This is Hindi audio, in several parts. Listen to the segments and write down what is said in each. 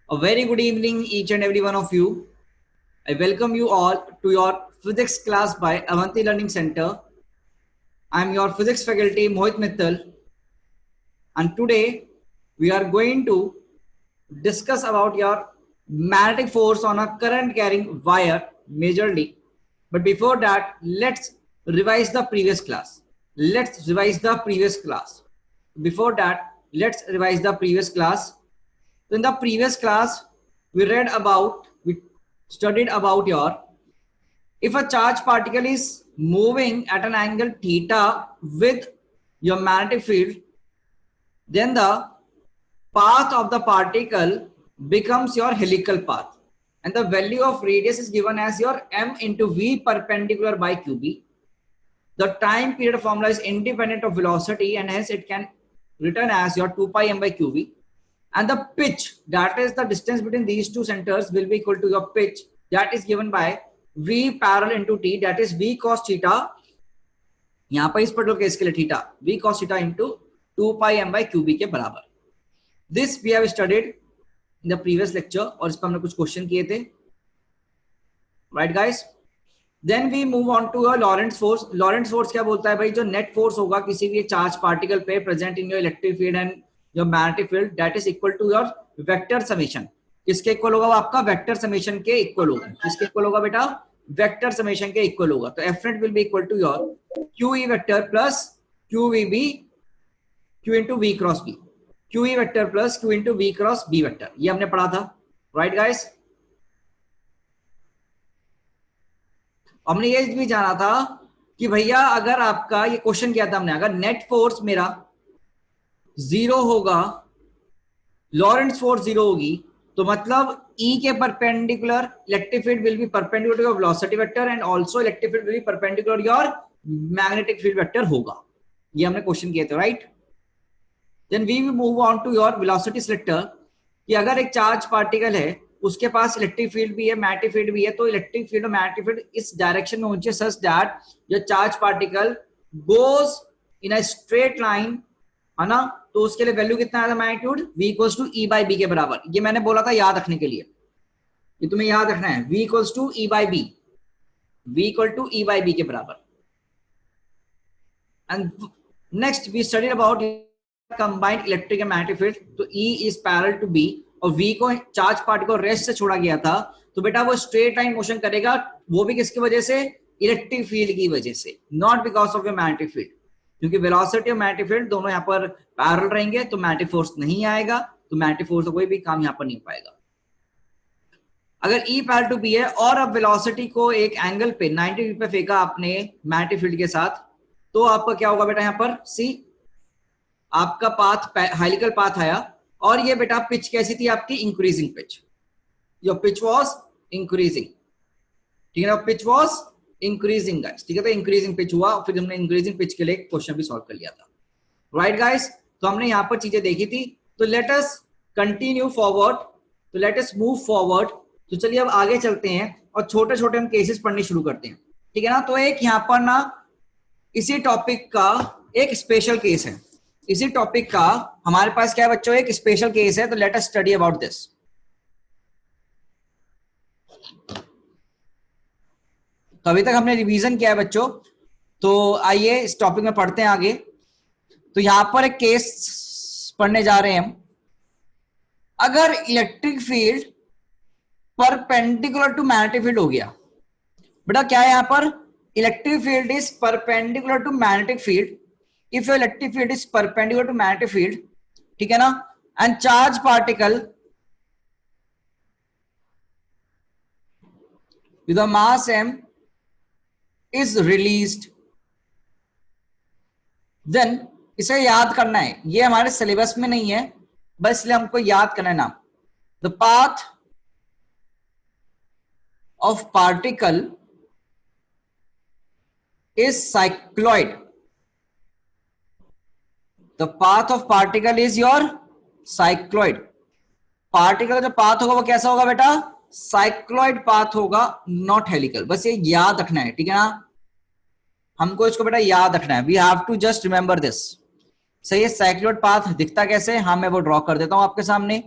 A very good evening, each and every one of you. I welcome you all to your physics class by Avanti Learning Center. I am your physics faculty, Mohit Mittal, and today we are going to discuss about your magnetic force on a current carrying wire majorly. But before that, let's revise the previous class. Before that, let's revise the previous class. So in the previous class, we studied about your, if a charged particle is moving at an angle theta with your magnetic field, then the path of the particle becomes your helical path. And the value of radius is given as your m into v perpendicular by qb. The time period formula is independent of velocity and hence it can written as your 2 pi m by qv. And the pitch, that is the distance between these two centers, will be equal to your pitch, that is given by v parallel into t, that is v cos theta. यहाँ पर इस पर्टिकुलर केस के लिए theta v cos theta into 2 pi m by qb के बराबर. This we have studied in the previous lecture और इस पर हमने कुछ क्वेश्चन किए थे. Right guys? Then we move on to your Lorentz force. Lorentz force क्या बोलता है भाई, जो नेट फोर्स होगा किसी भी चार्ज पार्टिकल पे present in your electric field and your magnetic field, that is equal to your vector summation. किसके इक्वल होगा? वो आपका वेक्टर समेशन के इक्वल होगा. किसके इक्वल होगा बेटा? वेक्टर समेशन के इक्वल होगा. तो F net will be equal to your Q E vector plus Q V B Q into V cross B. Q E vector plus Q into V cross B vector, ये हमने पढ़ा था. Right guys? हमने ये भी जाना था कि भैया अगर आपका ये क्वेश्चन किया था हमने, अगर नेट फोर्स मेरा जीरो होगा, लॉरेंट्स फोर्स जीरो होगी, तो मतलब E के perpendicular electric field will be perpendicular your velocity vector and also electric field will be perpendicular your magnetic field vector होगा. ये हमने क्वेश्चन किए थे. Right? Then we move on to your velocity selector, कि अगर एक चार्ज पार्टिकल है, उसके पास इलेक्ट्रिक फील्ड भी है, मैग्नेटिक फील्ड भी है, तो इलेक्ट्रिक फील्ड और मैग्नेटिक फील्ड इस डायरेक्शन में होनी चाहिए such that your charge particle goes in a straight line, है ना. तो उसके लिए वैल्यू कितना आया था magnitude? v equals to e by B के बराबर. ये मैंने बोला था याद रखने के लिए, ये तुम्हें याद रखना है. v equals to e by B, v equal to e by B के बराबर. And next we studied about combined electric and magnetic field. तो E is parallel to B और V को चार्ज पार्टिकल को रेस्ट से छोड़ा गया था, तो बेटा वो स्ट्रेट लाइन मोशन करेगा. वो भी किसकी वजह से? इलेक्ट्रिक फील्ड की वजह से, not because of your magnetic field. क्योंकि वेलोसिटी और मैग्नेटिक फील्ड दोनों यहाँ पर पैरेलल रहेंगे, तो मैग्नेटिक फोर्स नहीं आएगा, तो मैग्नेटिक फोर्स का कोई भी काम यहाँ पर नहीं पाएगा. अगर E पैरेलल टू B है और अब वेलोसिटी को एक एंगल पे 90 डिग्री पे फेंका आपने मैग्नेटिक फील्ड के साथ, तो आपका क्या होगा बेटा? यहाँ पर सी आपका पाथ हेलिकल पाथ आया, और ये बेटा पिच कैसी थी आपकी? Increasing pitch. Your pitch was increasing. ठीक है ना? Pitch was increasing guys. ठीक है? तो इंक्रीजिंग पिच हुआ, फिर हमने इंक्रीजिंग पिच के लिए क्वेश्चन भी सॉल्व कर लिया था. Right guys? तो हमने यहां पर चीजें देखी थी. तो लेट अस कंटिन्यू फॉरवर्ड, तो लेट अस मूव फॉरवर्ड. तो चलिए अब आगे चलते हैं और छोटे छोटे हम केसेस पढ़ने शुरू करते हैं. ठीक है ना? तो एक यहां पर ना इसी टॉपिक का एक स्पेशल केस है. इसी टॉपिक का हमारे पास क्या है बच्चों? एक स्पेशल केस है. तो let us study about this. तो अभी तक हमने रिवीजन किया है बच्चों, तो आइए इस टॉपिक में पढ़ते हैं आगे. तो यहां पर एक केस पढ़ने जा रहे हैं हम. अगर electric field perpendicular to magnetic field हो गया, बेटा क्या है यहां पर? Electric field is perpendicular to magnetic field. If your electric field is perpendicular to magnetic field, ठीक है ना, and charge particle with a mass m is released, then इसे याद करना है. ये हमारे सिलेबस में नहीं है, बस इसलिए हमको याद करना है नाम. The path of particle is cycloid. The path of particle is your cycloid. Particle का जो पाथ होगा वो कैसा होगा बेटा? साइक्लॉइड पाथ होगा, नॉट हेलिकल. बस ये याद रखना है. ठीक है ना? हमको इसको बेटा याद रखना है. We have to just remember this. सही है? साइक्लॉइड पाथ दिखता कैसे? हाँ मैं वो ड्रॉ कर देता हूं आपके सामने.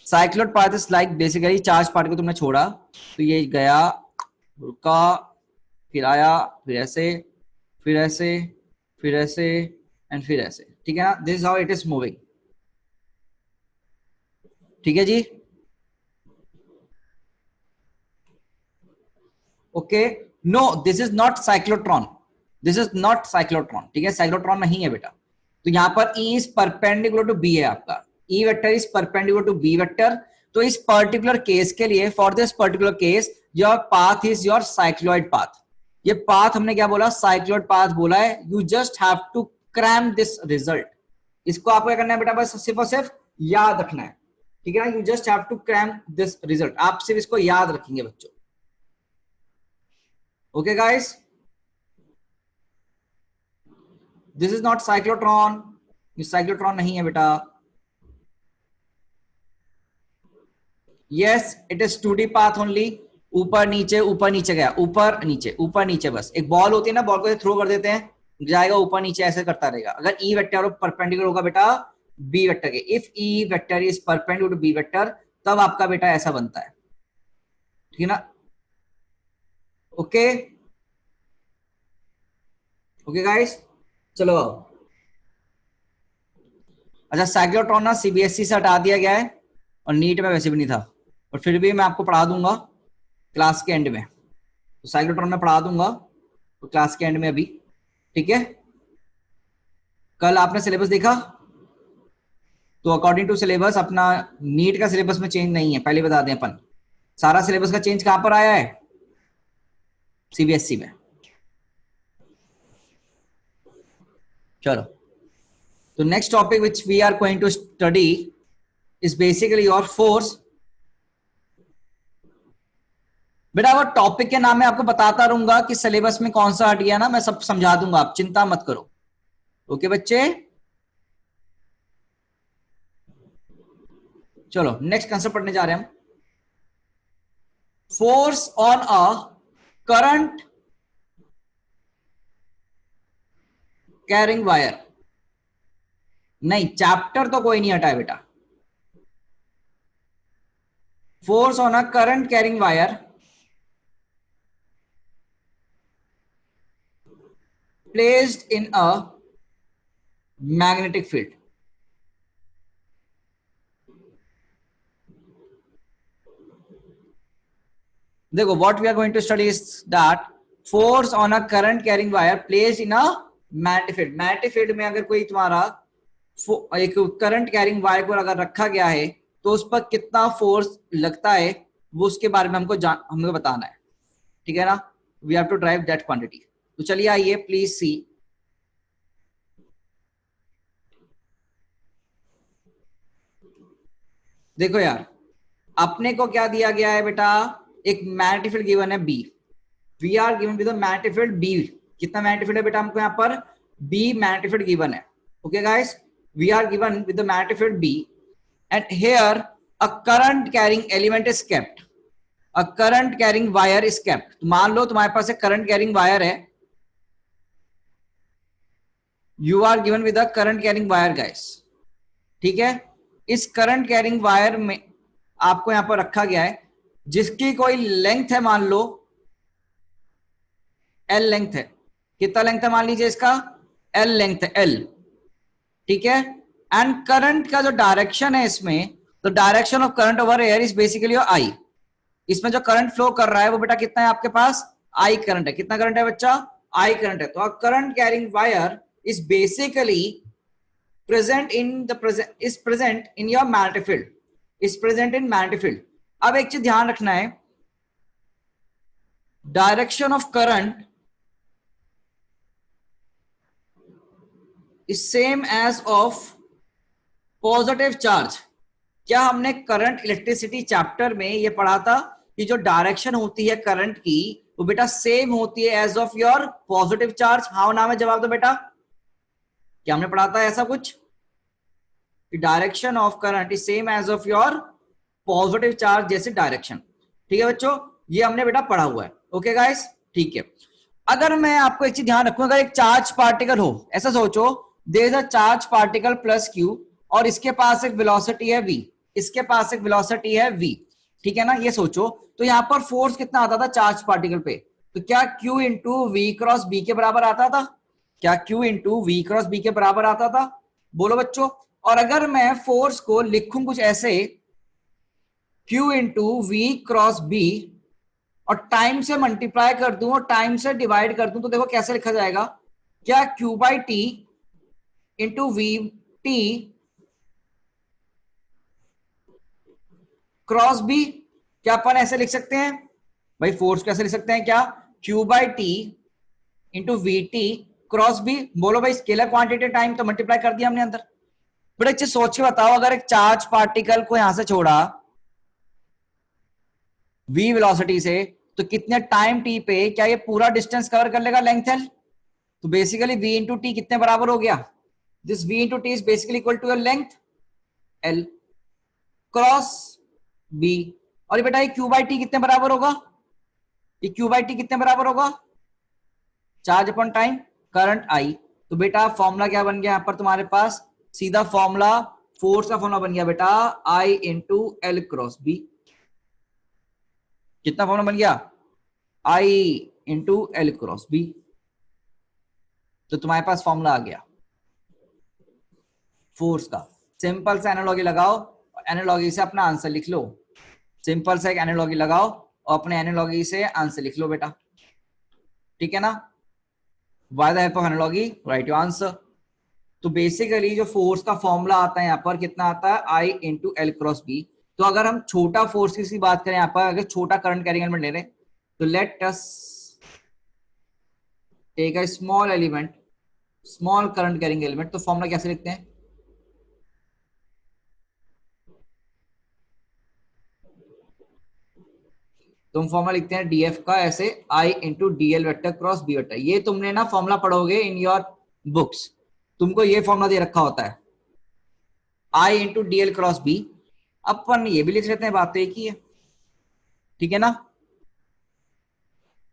Cycloid path is like basically charge particle तुमने छोड़ा तो ये गया, रुका, फिर आया, फिर ऐसे, फिर ऐसे, फिर ऐसे एंड फिर ऐसे, ठीक है ना? This is how it is moving, ठीक है जी। Okay, no this is not cyclotron, this is not cyclotron, ठीक है? साइक्लोट्रॉन नहीं है बेटा। तो यहां पर E is perpendicular to B है आपका, E vector is perpendicular to B vector. तो इस पर्टिकुलर केस के लिए, for this particular case, your path is your cycloid path. ये पाथ हमने क्या बोला? साइक्लॉइड पाथ बोला है। You just have to cram this result. इसको आपको क्या करना है बेटा? बस सिर्फ और सिर्फ याद रखना है, ठीक है ना? You just have to cram this result. आप सिर्फ इसको याद रखेंगे बच्चों। Okay guys, this is not cyclotron, ये साइक्लोट्रॉन नहीं है बेटा। Yes, it is 2D path only. ऊपर नीचे गया, ऊपर नीचे, बस एक बॉल होती है ना, बॉल को थ्रो कर देते हैं, जाएगा ऊपर नीचे, ऐसे करता रहेगा। अगर E वेक्टर परपेंडिकुलर होगा बेटा बी वेक्टर के, if E vector is perpendicular to B vector, तब आपका बेटा ऐसा बनता है, ठीक है ना? ओके, ओके गाइस, चलो। अच्छा, साइक्लोट्रॉन ना CBSE से हटा दिया गया है और नीट में वैसे भी नहीं था, और फिर भी मैं आपको पढ़ा दूंगा क्लास के एंड में। तो साइक्लोट्रॉन में पढ़ा दूंगा तो क्लास के एंड में अभी, ठीक है? कल आपने सिलेबस देखा? तो अकॉर्डिंग टू सिलेबस अपना नीट का सिलेबस में चेंज नहीं है, पहले बता दें अपन। सारा सिलेबस का चेंज कहां पर आया है? CBSE में। चलो, तो next topic which we are going to study is basically your force. बेटा वो टॉपिक के नाम में आपको बताता रहूंगा कि सिलेबस में कौन सा हट गया ना, मैं सब समझा दूंगा, आप चिंता मत करो। ओके बच्चे, चलो नेक्स्ट कंसेप्ट पढ़ने जा रहे हैं हम। Force on a current carrying wire. नहीं, चैप्टर तो कोई नहीं हटा है बेटा। Force on a current carrying wire placed in a magnetic field। देखो, what we are going to study is that force on a current carrying wire placed in a magnetic field। magnetic field में अगर कोई तुम्हारा एक करंट कैरिंग वायर को अगर रखा गया है तो उस पर कितना फोर्स लगता है, वो उसके बारे में हमको बताना है, ठीक है ना? We have to derive that quantity. तो चलिए आइए, प्लीज सी। देखो यार, अपने को क्या दिया गया है बेटा? एक मैग्नेटिक फील्ड गिवन है B। We are given with magnetic field B। कितना मैग्नेटिक फील्ड है बेटा हमको यहाँ पर? B मैग्नेटिक फील्ड गिवन है। Okay guys, we are given with magnetic field B and here a current carrying element is kept, a current carrying wire is kept. मान लो तुम्हारे पास एक करंट कैरिंग वायर है, you are given with a current carrying wire guys, ठीक है? इस करंट कैरिंग वायर में आपको यहां पर रखा गया है, जिसकी कोई लेंथ है, मान लो L लेंथ है। कितना लेंथ है मान लीजिए इसका? L लेंथ है, L, ठीक है? एंड करंट का जो डायरेक्शन है इसमें, तो direction of current over air is basically I। इसमें जो करंट फ्लो कर रहा है वो बेटा कितना है आपके पास? I करंट है। कितना करंट है बच्चा? I करंट है। तो current carrying wire is basically present in your magnetic field, is present in magnetic field। अब एक चीज ध्यान रखना है, direction of current is same as of positive charge. क्या हमने करंट इलेक्ट्रिसिटी चैप्टर में ये पढ़ा था कि जो डायरेक्शन होती है करंट की वो बेटा सेम होती है as of your positive charge? हाँ नाम है, जवाब दो बेटा। क्या हमने पढ़ा था ऐसा कुछ? Direction of current is same as of your positive charge जैसे डायरेक्शन, ठीक है बच्चों? ये हमने बेटा पढ़ा हुआ है। ओके गाइस, ठीक है। अगर मैं आपको एक चीज ध्यान रखूं, अगर एक चार्ज पार्टिकल हो, ऐसा सोचो, there is a charge particle plus Q और इसके पास एक वेलोसिटी है V, इसके पास एक वेलोसिटी है v, ठीक है ना। ये सोचो तो यहाँ पर फोर्स कितना आता था चार्ज पार्टिकल पे, तो क्या q into V cross B के बराबर आता था? क्या q into V cross B के बराबर आता था? बोलो बच्चों। और अगर मैं फोर्स को लिखूं कुछ ऐसे, q into V cross B, और टाइम से मल्टीप्लाई कर दूं और टाइम से डिवाइड कर दूं, तो देखो कैसे लिखा जाएगा। क्या q by T into V T cross B, क्या अपन ऐसे लिख सकते हैं भाई? फोर्स कैसे लिख सकते हैं? क्या q by T into V T cross B. बोलो भाई, स्केलर क्वांटिटी टाइम तो मल्टीप्लाई कर दिया हमने अंदर। बड़े अच्छे सोच के बताओ, अगर एक चार्ज पार्टिकल को यहां से छोड़ा v वेलोसिटी से, तो कितने टाइम t पे क्या ये पूरा डिस्टेंस कवर कर लेगा लेंथ l? तो बेसिकली v इंटू टी कितने बराबर हो गया? This v into T is basically equal to your length l cross b। और ये बेटा ये q बाई टी कितने बराबर होगा? ये q बाई टी कितने बराबर होगा? Charge upon time, current I। तो बेटा फॉर्मूला क्या बन गया यहां पर तुम्हारे पास? सीधा फॉर्मूला, फोर्स का फॉर्मूला बन गया बेटा I into L cross B. कितना फॉर्मूला बन गया? I into L cross B. तो तुम्हारे पास फॉर्मूला आ गया फोर्स का। सिंपल सा एनालॉजी लगाओ, एनालॉजी से अपना आंसर लिख लो। सिंपल सा एक एनालॉजी लगाओ और अपने एनालॉजी से आंसर लिख लो बेटा, ठीक है ना। By the help of analogy right your answer. तो बेसिकली जो फोर्स का फॉर्मूला आता है यहाँ पर कितना आता है? I into L cross B. तो अगर हम छोटा फोर्स की बात करें यहाँ पर, अगर छोटा करंट कैरिंग एलिमेंट ले रहे हैं, तो let us take a small element, small current carrying element. तो फॉर्मूला कैसे लिखते हैं? तुम फॉर्मूला लिखते हैं डीएफ का ऐसे, I into DL vector cross B vector. ये तुमने ना फॉर्मूला पढ़ोगे इन योर बुक्स, तुमको ये फॉर्मूला दे रखा होता है I into DL cross B. अपन ये भी लिख लेते हैं, बात तो एक ही है, ठीक है ना।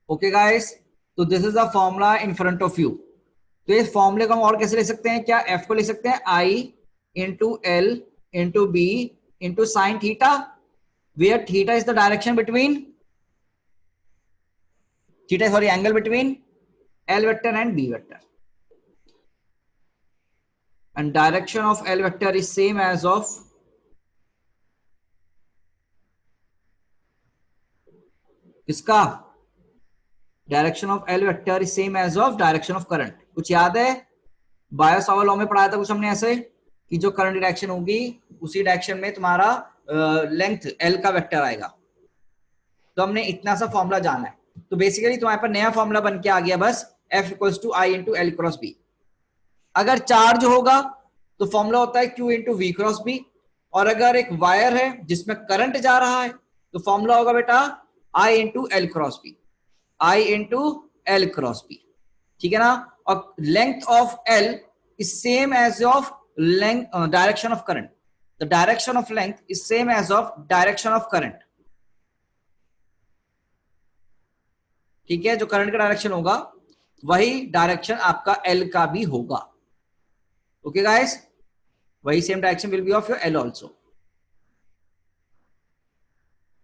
ओके गाइस, तो this is the formula in front of you. तो इस फॉर्मूले को हम और कैसे लिख सकते हैं? क्या एफ को लिख सकते हैं I into L into B into sine theta, where theta is the direction between, theta sorry angle between L vector and B vector, and direction of L vector is same as of इसका direction of L vector is same as of direction of current. कुछ याद है? बायो-सावर्ट लॉ में पढ़ाया था कुछ हमने ऐसे कि जो करंट डायरेक्शन होगी उसी डायरेक्शन में तुम्हारा लेंथ L का वेक्टर आएगा। तो हमने इतना सा फॉर्मूला जाना है। तो बेसिकली तुम्हारे पर नया फॉर्मूला बन के आ गया बस, F equals to I into L cross B. अगर चार्ज होगा तो फॉर्मूला होता है Q into V cross B, और अगर एक वायर है जिसमें करंट जा रहा है तो फॉर्मूला होगा बेटा I into L cross B, I into L cross B, ठीक है ना। और length of L is same as of length direction of current, the direction of length is same as of direction of current, ठीक है। जो करंट का डायरेक्शन होगा वही डायरेक्शन आपका एल का भी होगा। ओके गाइस, वही same direction will be of your L also.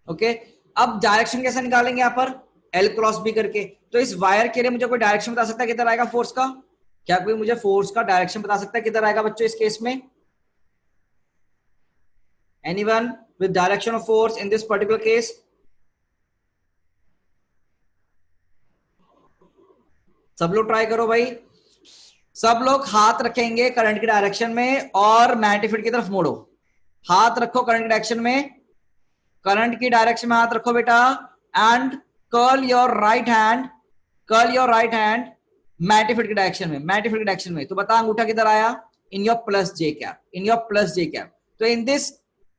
Okay, अब डायरेक्शन कैसे निकालेंगे यहां पर? एल क्रॉस बी करके। तो इस वायर के लिए मुझे कोई डायरेक्शन बता सकता है किधर आएगा फोर्स का? क्या कोई मुझे फोर्स का डायरेक्शन बता सकता है किधर आएगा बच्चों इस केस में? Anyone with direction of force in this particular case? सब लोग ट्राई करो भाई। सब लोग हाथ रखेंगे करंट की डायरेक्शन में और मैग्नेटिक फील्ड की तरफ मोड़ो। हाथ रखो करंट की डायरेक्शन में, करंट की डायरेक्शन में हाथ रखो बेटा, and curl your right hand, curl your right hand magnetic field की डायरेक्शन में, मैग्नेटिक फील्ड की डायरेक्शन में। तो बता अंगूठा किधर आया? In your plus J cap, in your plus J cap. तो in this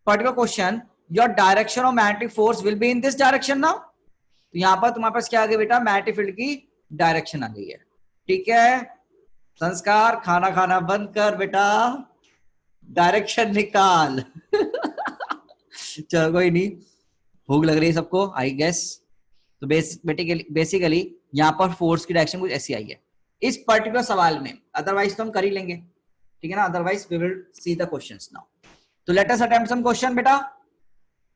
particular question your direction of magnetic force will be in this direction now. तो यहां पर तुम्हारे पास क्या आ गया बेटा? मैग्नेटिक फील्ड की डायरेक्शन आ गई है, ठीक है। संस्कार, खाना खाना बंद कर बेटा, डायरेक्शन निकाल। चलो कोई नहीं, भूख लग रही है सबको आई गेस। तो बेसिकली यहाँ पर फोर्स की डायरेक्शन कुछ ऐसी आई है इस पर्टिकुलर सवाल में, अदरवाइज तो हम कर ही लेंगे, ठीक है ना। Otherwise we will see the questions now. तो let us attempt some question बेटा,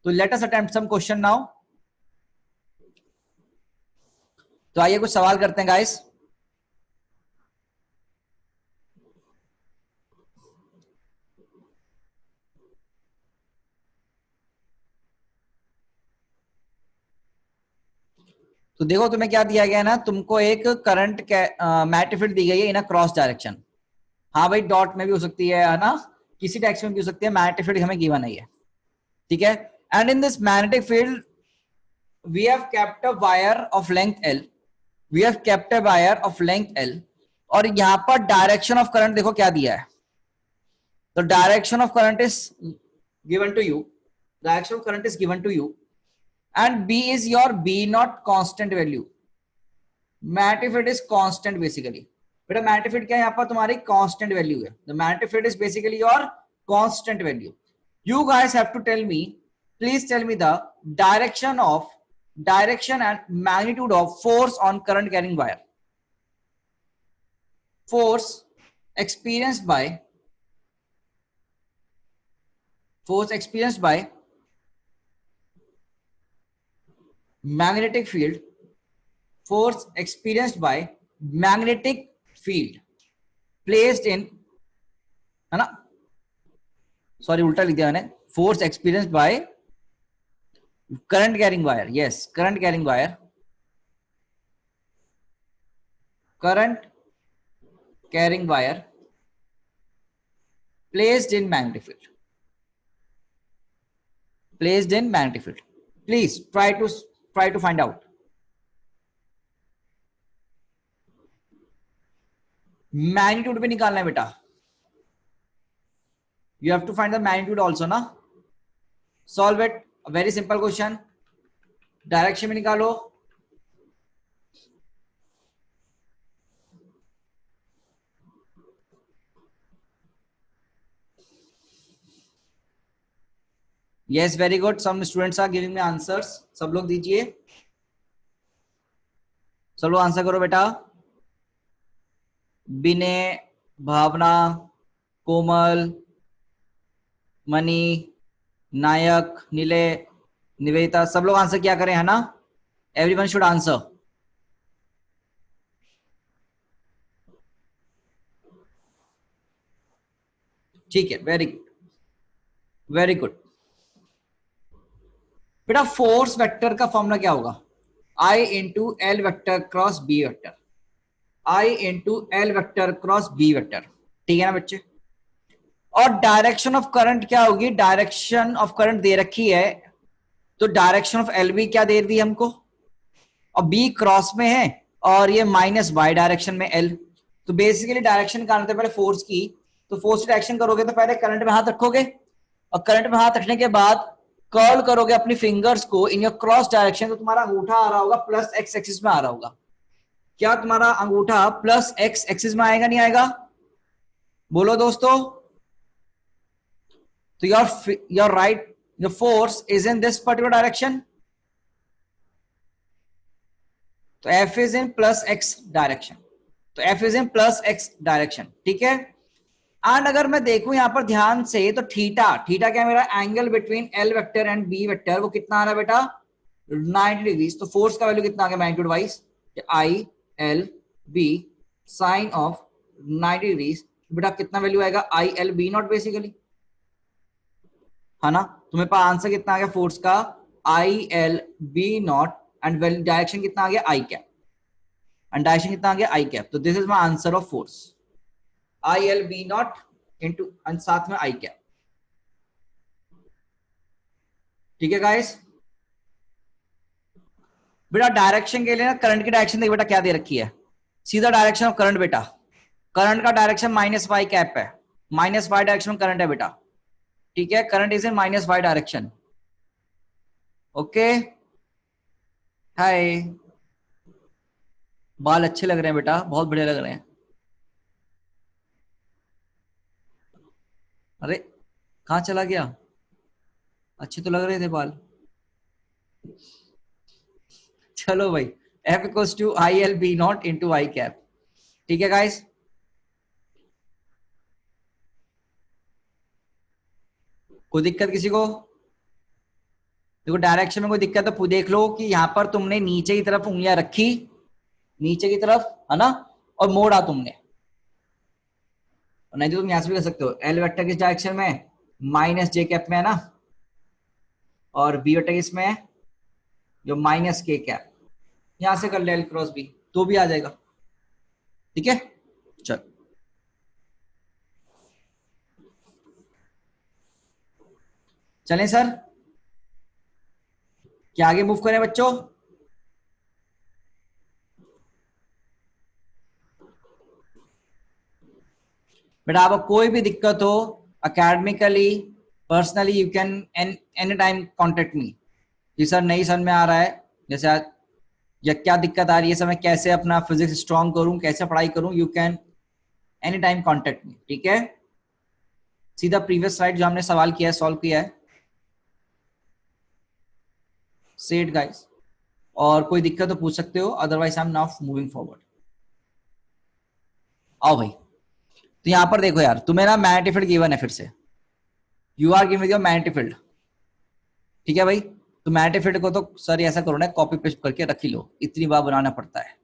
तो let us attempt some question now. तो आइए कुछ सवाल करते हैं गाइस। तो देखो तुम्हें क्या दिया गया है ना, तुमको एक करंट मैग्नेटिक फील्ड दी गई है इन अ क्रॉस डायरेक्शन। हाँ भाई, डॉट में भी हो सकती है ना, किसी डायरेक्शन में भी हो सकती है, मैग्नेटिक फील्ड हमें गिवन है ये, ठीक है। And in this magnetic field we have kept a wire of length L, we have kept a wire of length L, और यहां पर डायरेक्शन ऑफ करंट देखो क्या दिया है। तो direction of current is given to you, direction of current is given to you, and B is your B naught constant value. Magnetic field is constant basically. बेटा मैग्नेटिक फील्ड क्या है यहाँ पर तुम्हारी कांस्टेंट वैल्यू है। The magnetic field is basically your constant value. You guys have to tell me, please tell me the direction and magnitude of force on current carrying wire. Force experienced by magnetic field, force experienced by magnetic field placed in, है ना, सॉरी उल्टा लिख दिया मैंने, force experienced by current carrying wire, yes current carrying wire, current carrying wire placed in magnetic field, placed in magnetic field. Please try to find out. Magnitude भी निकालना है बेटा, you have to find the magnitude also ना। solve it, a very simple question। Direction में निकालो, yes very good, some students are giving me answers। सब लोग दीजिए, सब लोग आंसर करो बेटा। विनय, भावना, कोमल, मनी, नायक, नीले, निवेदिता, सब लोग आंसर क्या करें, है ना। Everyone should answer. ठीक है, वेरी गुड वेरी गुड। बेटा फोर्स वेक्टर का फॉर्मूला क्या होगा, I into L vector cross B vector, I into L vector cross B vector, ठीक है ना बच्चे। और डायरेक्शन ऑफ करंट क्या होगी, डायरेक्शन ऑफ करंट दे रखी है, तो डायरेक्शन ऑफ एल बी क्या दे दी हमको, और बी क्रॉस में है और ये माइनस वाई डायरेक्शन में एल। तो बेसिकली डायरेक्शन निकालने से पहले फोर्स की, तो फोर्स की डायरेक्शन करोगे तो पहले करंट में हाथ रखोगे, और करंट में हाथ रखने के बाद कर्ल करोगे अपनी फिंगर्स को इन योर क्रॉस डायरेक्शन, तो तुम्हारा अंगूठा आ रहा होगा प्लस एक्स एक्सिस में आ रहा होगा। क्या तुम्हारा अंगूठा प्लस एक्स एक्सिस में आएगा, नहीं आएगा, बोलो दोस्तों। तो your right, your force is in this particular direction, तो F is in plus X direction, तो F is in plus X direction, ठीक है। एंड अगर मैं देखूं यहां पर ध्यान से, तो थीटा, थीटा क्या है मेरा, angle between L vector and B vector, वो कितना आ रहा है बेटा 90 डिग्री। तो फोर्स का वैल्यू कितना आ गया magnitude wise, I L B sine of 90 degree, बेटा कितना वैल्यू आएगा, I L B naught basically, है ना। तुम्हें पास आंसर कितना आ गया फोर्स का, I L B naught, and direction कितना आ गया आई कैप, एंड डायरेक्शन कितना आ गया आई कैप। तो this is my answer of force, I L B naught into and साथ में आई कैप, ठीक है गाइस। बेटा डायरेक्शन के लिए ना, करंट की डायरेक्शन देखिए बेटा क्या दे रखी है, सीधा डायरेक्शन ऑफ करंट बेटा, करंट का डायरेक्शन माइनस वाई कैप है, माइनस वाई डायरेक्शन में करंट है बेटा, ठीक है, current is in minus Y direction, okay. Hi, बाल अच्छे लग रहे हैं बेटा, बहुत बढ़िया लग रहे हैं। अरे कहाँ चला गया, अच्छे तो लग रहे थे बाल। चलो भाई, F equals to I L B naught into I cap, ठीक है गाइस। कोई दिक्कत किसी को? देखो डायरेक्शन में कोई दिक्कत तो देख लो कि यहां पर तुमने नीचे की तरफ उंगलियां रखी, नीचे की तरफ, है ना, और मोड़ा तुमने, नहीं तो तुम यहां से भी कर सकते हो। एल वेक्टर किस डायरेक्शन में है? माइनस जे कैप में है ना, और बी वेक्टर किस में है? जो माइनस के कैप। यहां से कर ले एल क्रॉस बी तो भी आ जाएगा। ठीक है, चल चलें सर, क्या आगे मूव करें बच्चों? बेटा आपको कोई भी दिक्कत हो academically, personally, you can any time contact me कि सर नहीं समझ में आ रहा है, जैसे आज या क्या दिक्कत आ रही है सर, मैं कैसे अपना फिजिक्स स्ट्रॉन्ग करूं, कैसे पढ़ाई करूं, you can any time contact me. ठीक है, सीधा प्रीवियस स्लाइड जो हमने सवाल किया है सॉल्व किया है, सेट गाइस, और कोई दिक्कत तो पूछ सकते हो, otherwise I am now moving forward. आओ भाई, तो यहां पर देखो यार, तुम्हें ना मैग्नेटिक फील्ड गिवन है, फिर से you are given your magnetic field. ठीक है भाई, तो मैग्नेटिक फील्ड को तो सर ऐसा करो ना, कॉपी पेस्ट करके रख ही लो, इतनी बार बनाना पड़ता है।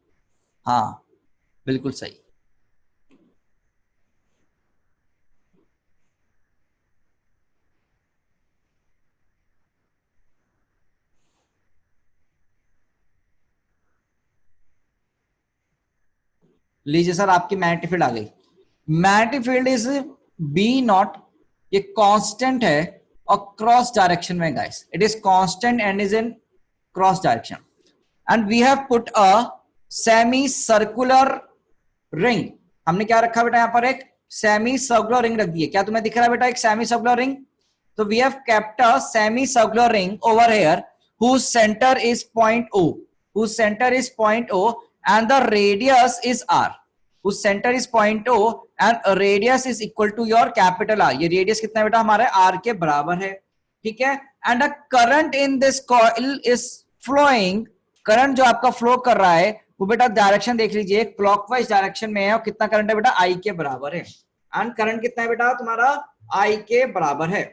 हाँ बिल्कुल सही। लीजिए सर, आपकी मैग्नेटिक फील्ड आ गई। Magnetic field is B naught, ये कांस्टेंट है और क्रॉस डायरेक्शन में guys, it is constant and is in cross direction, and we have put a semi circular ring. हमने क्या रखा बेटा, यहां पर एक सेमी सर्कुलर रिंग रख दी है। क्या तुम्हें दिख रहा है बेटा एक सेमी सर्कुलर रिंग? तो we have kept a semi circular ring over here whose center is point O, whose center is point O and the radius is R, whose center is point O and radius is equal to your capital R। ये रेडियस कितना है बेटा हमारा? R के बराबर है। ठीक है, and a current in this coil is flowing, current जो आपका फ्लो कर रहा है वो बेटा डायरेक्शन देख लीजिए, क्लॉकवाइज डायरेक्शन में है, और कितना करंट है बेटा? आई के बराबर है। एंड करंट कितना है बेटा तुम्हारा? आई के बराबर है।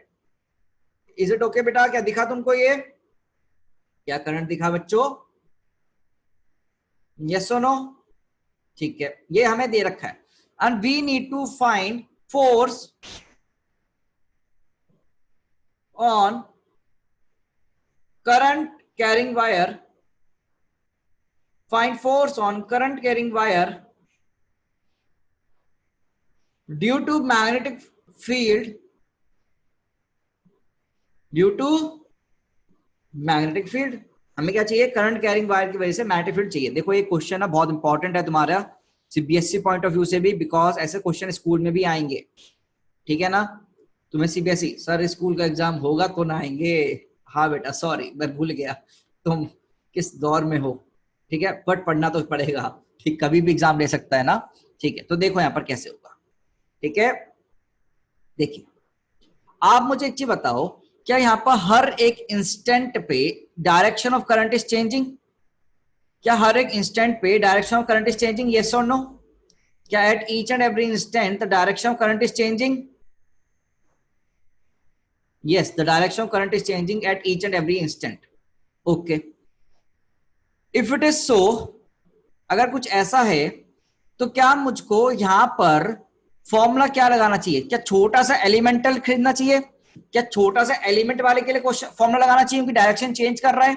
इज इट ओके बेटा? क्या दिखा तुमको ये? क्या करंट दिखा बच्चों? यस और नो? ठीक है, ये हमें दे रखा है, and we need to find force on current carrying wire, find force on current carrying wire due to magnetic field, due to magnetic field। हमें क्या चाहिए? करंट कैरिंग वायर की वजह से मैग्नेटिक फील्ड चाहिए। देखो ये क्वेश्चन ना बहुत इंपॉर्टेंट है तुम्हारा सीबीएसई पॉइंट ऑफ व्यू से भी, बिकॉज ऐसे क्वेश्चन स्कूल में भी आएंगे। ठीक है ना, तुम्हें सीबीएसई सर स्कूल का एग्जाम होगा तो ना आएंगे। हाँ बेटा सॉरी मैं भूल गया तुम किस दौर में हो। ठीक है, बट पढ़ना तो पड़ेगा, ठीक, कभी भी एग्जाम ले सकता है ना। ठीक है, तो देखो यहां पर कैसे होगा। ठीक है, देखिए आप मुझे एक चीज बताओ, क्या यहां पर हर एक इंस्टेंट पे direction of current is changing? क्या हर एक इंस्टेंट पे direction of current is changing? Yes और नो? क्या at each and every instant the direction of current is changing? yes, the direction of current is changing at each and every instant। okay, if it is so, अगर कुछ ऐसा है तो क्या मुझको यहां पर फॉर्मूला क्या लगाना चाहिए? क्या छोटा सा एलिमेंटल खरीदना चाहिए? क्या छोटा सा एलिमेंट वाले के लिए क्वेश्चन फॉर्मूला लगाना चाहिए क्योंकि डायरेक्शन चेंज कर रहा है?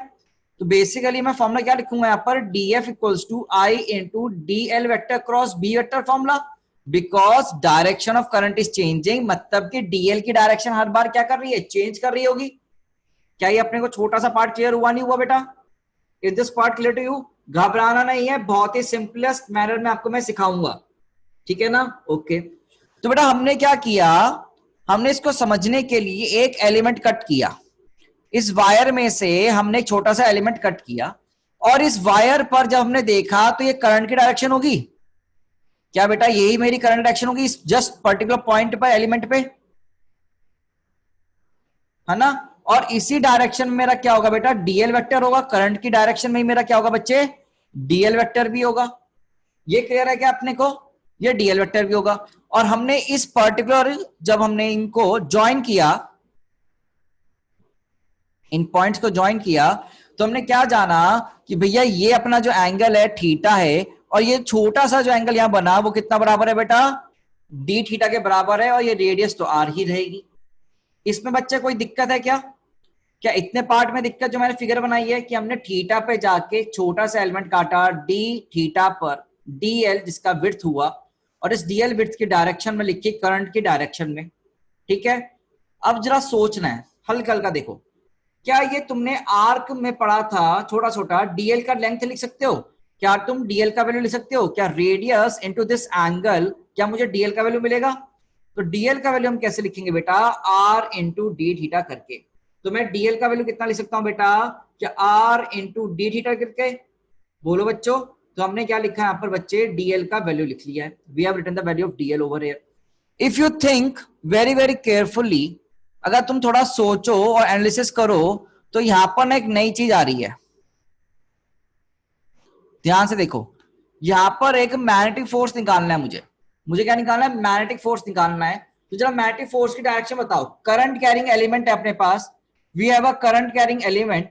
तो बेसिकली मैं फॉर्मूला क्या लिखूंगा यहां पर? df equals to I into dl vector cross b vector formula, because direction of current is changing, मतलब कि डीएल की डायरेक्शन हर बार क्या कर रही है? चेंज कर रही होगी। क्या ये अपने को छोटा सा पार्ट क्लियर हुआ नहीं हुआ बेटा? Is this part clear to you? घबराना नहीं है, बहुत ही सिंपलेस्ट मैनर में आपको मैं सिखाऊंगा। ठीक है ना? ओके, तो बेटा हमने क्या किया, हमने इसको समझने के लिए एक एलिमेंट कट किया, इस वायर में से हमने एक छोटा सा एलिमेंट कट किया, और इस वायर पर जब हमने देखा तो ये करंट की डायरेक्शन होगी। क्या बेटा यही मेरी करंट डायरेक्शन होगी इस जस्ट पर्टिकुलर पॉइंट पर, एलिमेंट पे, है ना? और इसी डायरेक्शन में मेरा क्या होगा बेटा? डीएल वेक्टर होगा। करंट की डायरेक्शन में ही मेरा क्या होगा बच्चे? डीएल वेक्टर भी होगा। ये क्लियर है क्या अपने को? ये डीएल वेक्टर भी होगा। और हमने इस पर्टिकुलर जब हमने इनको ज्वाइन किया इन पॉइंट्स को ज्वाइन किया तो हमने क्या जाना कि भैया ये अपना जो एंगल है थीटा है, और ये छोटा सा जो एंगल यहां बना वो कितना बराबर है बेटा, डी थीटा के बराबर है, और ये रेडियस तो आर ही रहेगी। इसमें बच्चे कोई दिक्कत है क्या? क्या इतने पार्ट में दिक्कत जो मैंने फिगर बनाई है कि हमने थीटा पे जाके छोटा सा एलिमेंट काटा डी थीटा पर, डीएल जिसका विड्थ हुआ, और इस डीएल विड्थ की डायरेक्शन में लिखी करंट की डायरेक्शन में। ठीक है, अब जरा सोचना है, हल्का हल्का देखो, क्या ये तुमने आर्क में पढ़ा था छोटा छोटा, डीएल का लेंथ लिख सकते हो? क्या तुम डीएल का वैल्यू लिख सकते हो? क्या रेडियस इनटू दिस एंगल, क्या मुझे डीएल का वैल्यू मिलेगा? तो डीएल का वैल्यू हम कैसे लिखेंगे बेटा, आर इंटू डी थीटा करके। तो मैं डीएल का वैल्यू कितना लिख सकता हूं बेटा, क्या आर इंटू डी थीटा करके, बोलो बच्चों। तो हमने क्या लिखा है यहाँ पर बच्चे, डीएल का वैल्यू लिख लिया है, we have written the value of DL over here. If you think very very carefully, अगर तुम थोड़ा सोचो और एनालिसिस करो, तो यहां पर ना एक नई चीज आ रही है, ध्यान से देखो। यहां पर एक मैग्नेटिक फोर्स निकालना है मुझे क्या निकालना है, मैग्नेटिक फोर्स निकालना है। तो जरा मैग्नेटिक फोर्स की डायरेक्शन बताओ। करंट कैरिंग एलिमेंट है अपने पास, we have a current carrying element,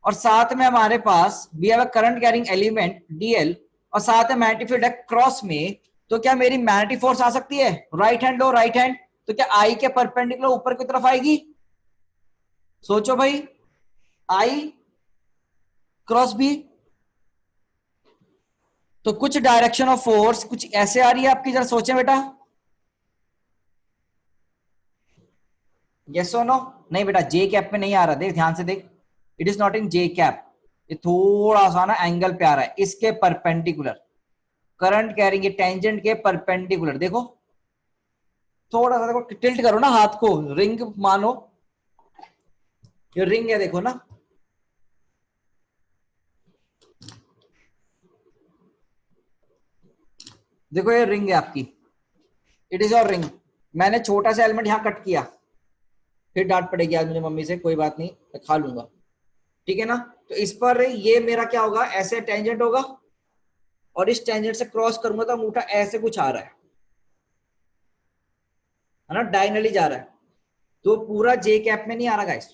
और साथ में हमारे पास we have a current carrying element DL, और साथ में मैग्नेटिक फील्ड है क्रॉस में। तो क्या मेरी मैग्नेटिक फोर्स आ सकती है, राइट हैंड लो राइट हैंड, तो क्या आई के परपेंडिकुलर ऊपर की तरफ आएगी? सोचो भाई, आई क्रॉस बी, तो कुछ डायरेक्शन ऑफ फोर्स कुछ ऐसे आ रही है आपकी, जरा सोचें बेटा। यस और नो? नहीं बेटा, जे कैप में नहीं आ रहा, देख ध्यान से देख, it is not in J cap, ये थोड़ा सा ना एंगल पे आ रहा है, इसके परपेंडिकुलर करंट कैरिंग, ये टेंजेंट के परपेंडिकुलर। देखो थोड़ा सा, देखो टिल्ट करो ना हाथ को, रिंग मानो, ये रिंग है देखो ना, देखो ये रिंग है आपकी, इट इज योर रिंग। मैंने छोटा सा एलिमेंट यहां कट किया, फिर डांट पड़ेगी आज मुझे मम्मी से, कोई बात नहीं मैं खा लूंगा, ठीक है ना। तो इस पर ये मेरा क्या होगा, ऐसे टेंजेंट होगा, और इस टेंजेंट से क्रॉस करूंगा तो अंगूठा ऐसे कुछ आ रहा है ना, डायगनली जा रहा है, तो पूरा जे कैप में नहीं आ रहा गाइस।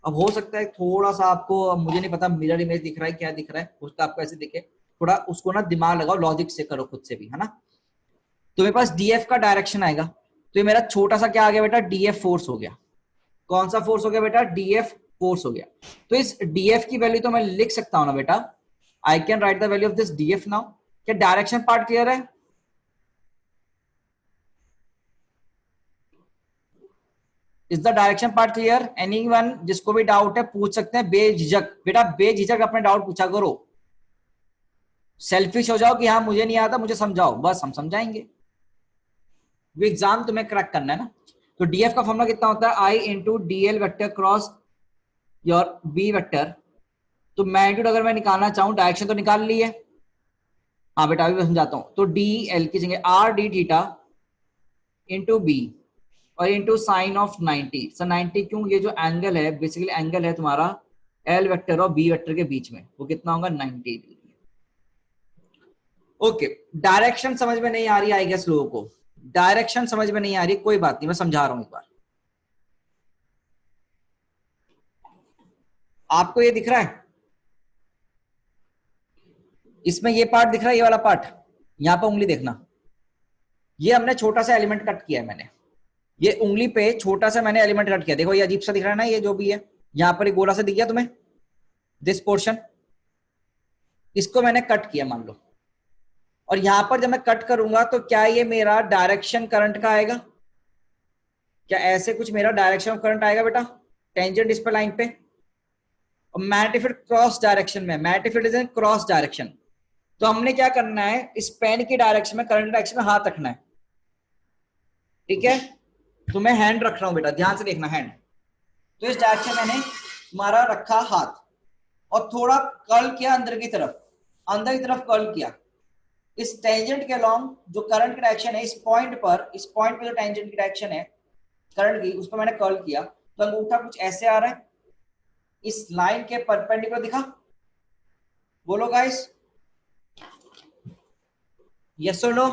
अब हो सकता है थोड़ा सा आपको, मुझे नहीं पता मिरर इमेज दिख रहा है क्या दिख रहा है उसका, आपको ऐसे दिखे, थोड़ा उसको ना दिमाग लगाओ, लॉजिक से करो खुद से भी, है ना। तो मेरे पास डीएफ का डायरेक्शन आएगा, तो ये मेरा छोटा सा क्या आ गया बेटा, डीएफ फोर्स हो गया। कौन सा फोर्स हो गया बेटा, डीएफ फोर्स हो गया। तो इस डीएफ की वैल्यू तो मैं लिख सकता हूं ना बेटा, I can write the value of this DF now. क्या डायरेक्शन पार्ट क्लियर है? Is the direction part clear? Anyone जिसको भी डाउट है पूछ सकते हैं बेझिझक, बेटा बेझिझक अपने डाउट पूछा करो, सेल्फिश हो जाओ कि हाँ मुझे नहीं आता मुझे समझाओ, बस हम समझाएंगे, वो एग्जाम तुम्हें क्रैक करना है ना। तो डीएफ का फॉर्मूला कितना होता है, I into DL vector cross your B vector. तो मैग्नीट्यूड अगर मैं निकालना चाहूं, डायरेक्शन तो निकाल ली है, हाँ बेटा अभी मैं समझाता हूं। तो डी एल की जगह R D theta into B, और इंटू साइन ऑफ 90। सर 90 क्यों, ये जो एंगल है बेसिकली एंगल है तुम्हारा एल वेक्टर और बी वेक्टर के बीच में, वो कितना होगा 90 डिग्री। ओके, डायरेक्शन समझ में नहीं आ रही आई गेस लोगों को, डायरेक्शन समझ में नहीं आ रही, कोई बात नहीं मैं समझा रहा हूं एक बार। आपको ये दिख रहा है, इसमें ये पार्ट दिख रहा है, ये वाला पार्ट, यहां पर उंगली देखना, ये हमने छोटा सा एलिमेंट कट किया है मैंने, ये उंगली पे छोटा सा मैंने एलिमेंट कट किया, देखो ये अजीब सा दिख रहा है ना, ये जो भी है यहां पर एक गोला सा दिख गया तुम्हें, दिस पोर्शन, इसको मैंने कट किया मान लो, और यहां पर जब मैं कट करूंगा तो क्या ये मेरा डायरेक्शन करंट का आएगा? क्या ऐसे कुछ मेरा डायरेक्शन ऑफ करंट आएगा बेटा, टेंजेंट इस पर लाइन पे, और मैग्नेटिक फील्ड क्रॉस डायरेक्शन में, magnetic field is in cross direction. तो हमने क्या करना है, इस पेन की डायरेक्शन में, करंट डायरेक्शन में हाथ रखना है, ठीक है। तो मैं हैंड रख रहा हूं बेटा, ध्यान से देखना हैंड, तो इस डायरेक्शन मैंने तुम्हारा रखा हाथ, और थोड़ा कर्ल किया अंदर की तरफ, अंदर की तरफ कर्ल किया, इस टेंजेंट के अलोंग जो करंट की डायरेक्शन है, इस पॉइंट पर जो टेंजेंट की डायरेक्शन है करंट की, उस पर मैंने कर्ल किया, तो अंगूठा कुछ ऐसे आ रहा है, इस लाइन के परपेंडिकुलर दिखा, बोलो गाइस यस और नो।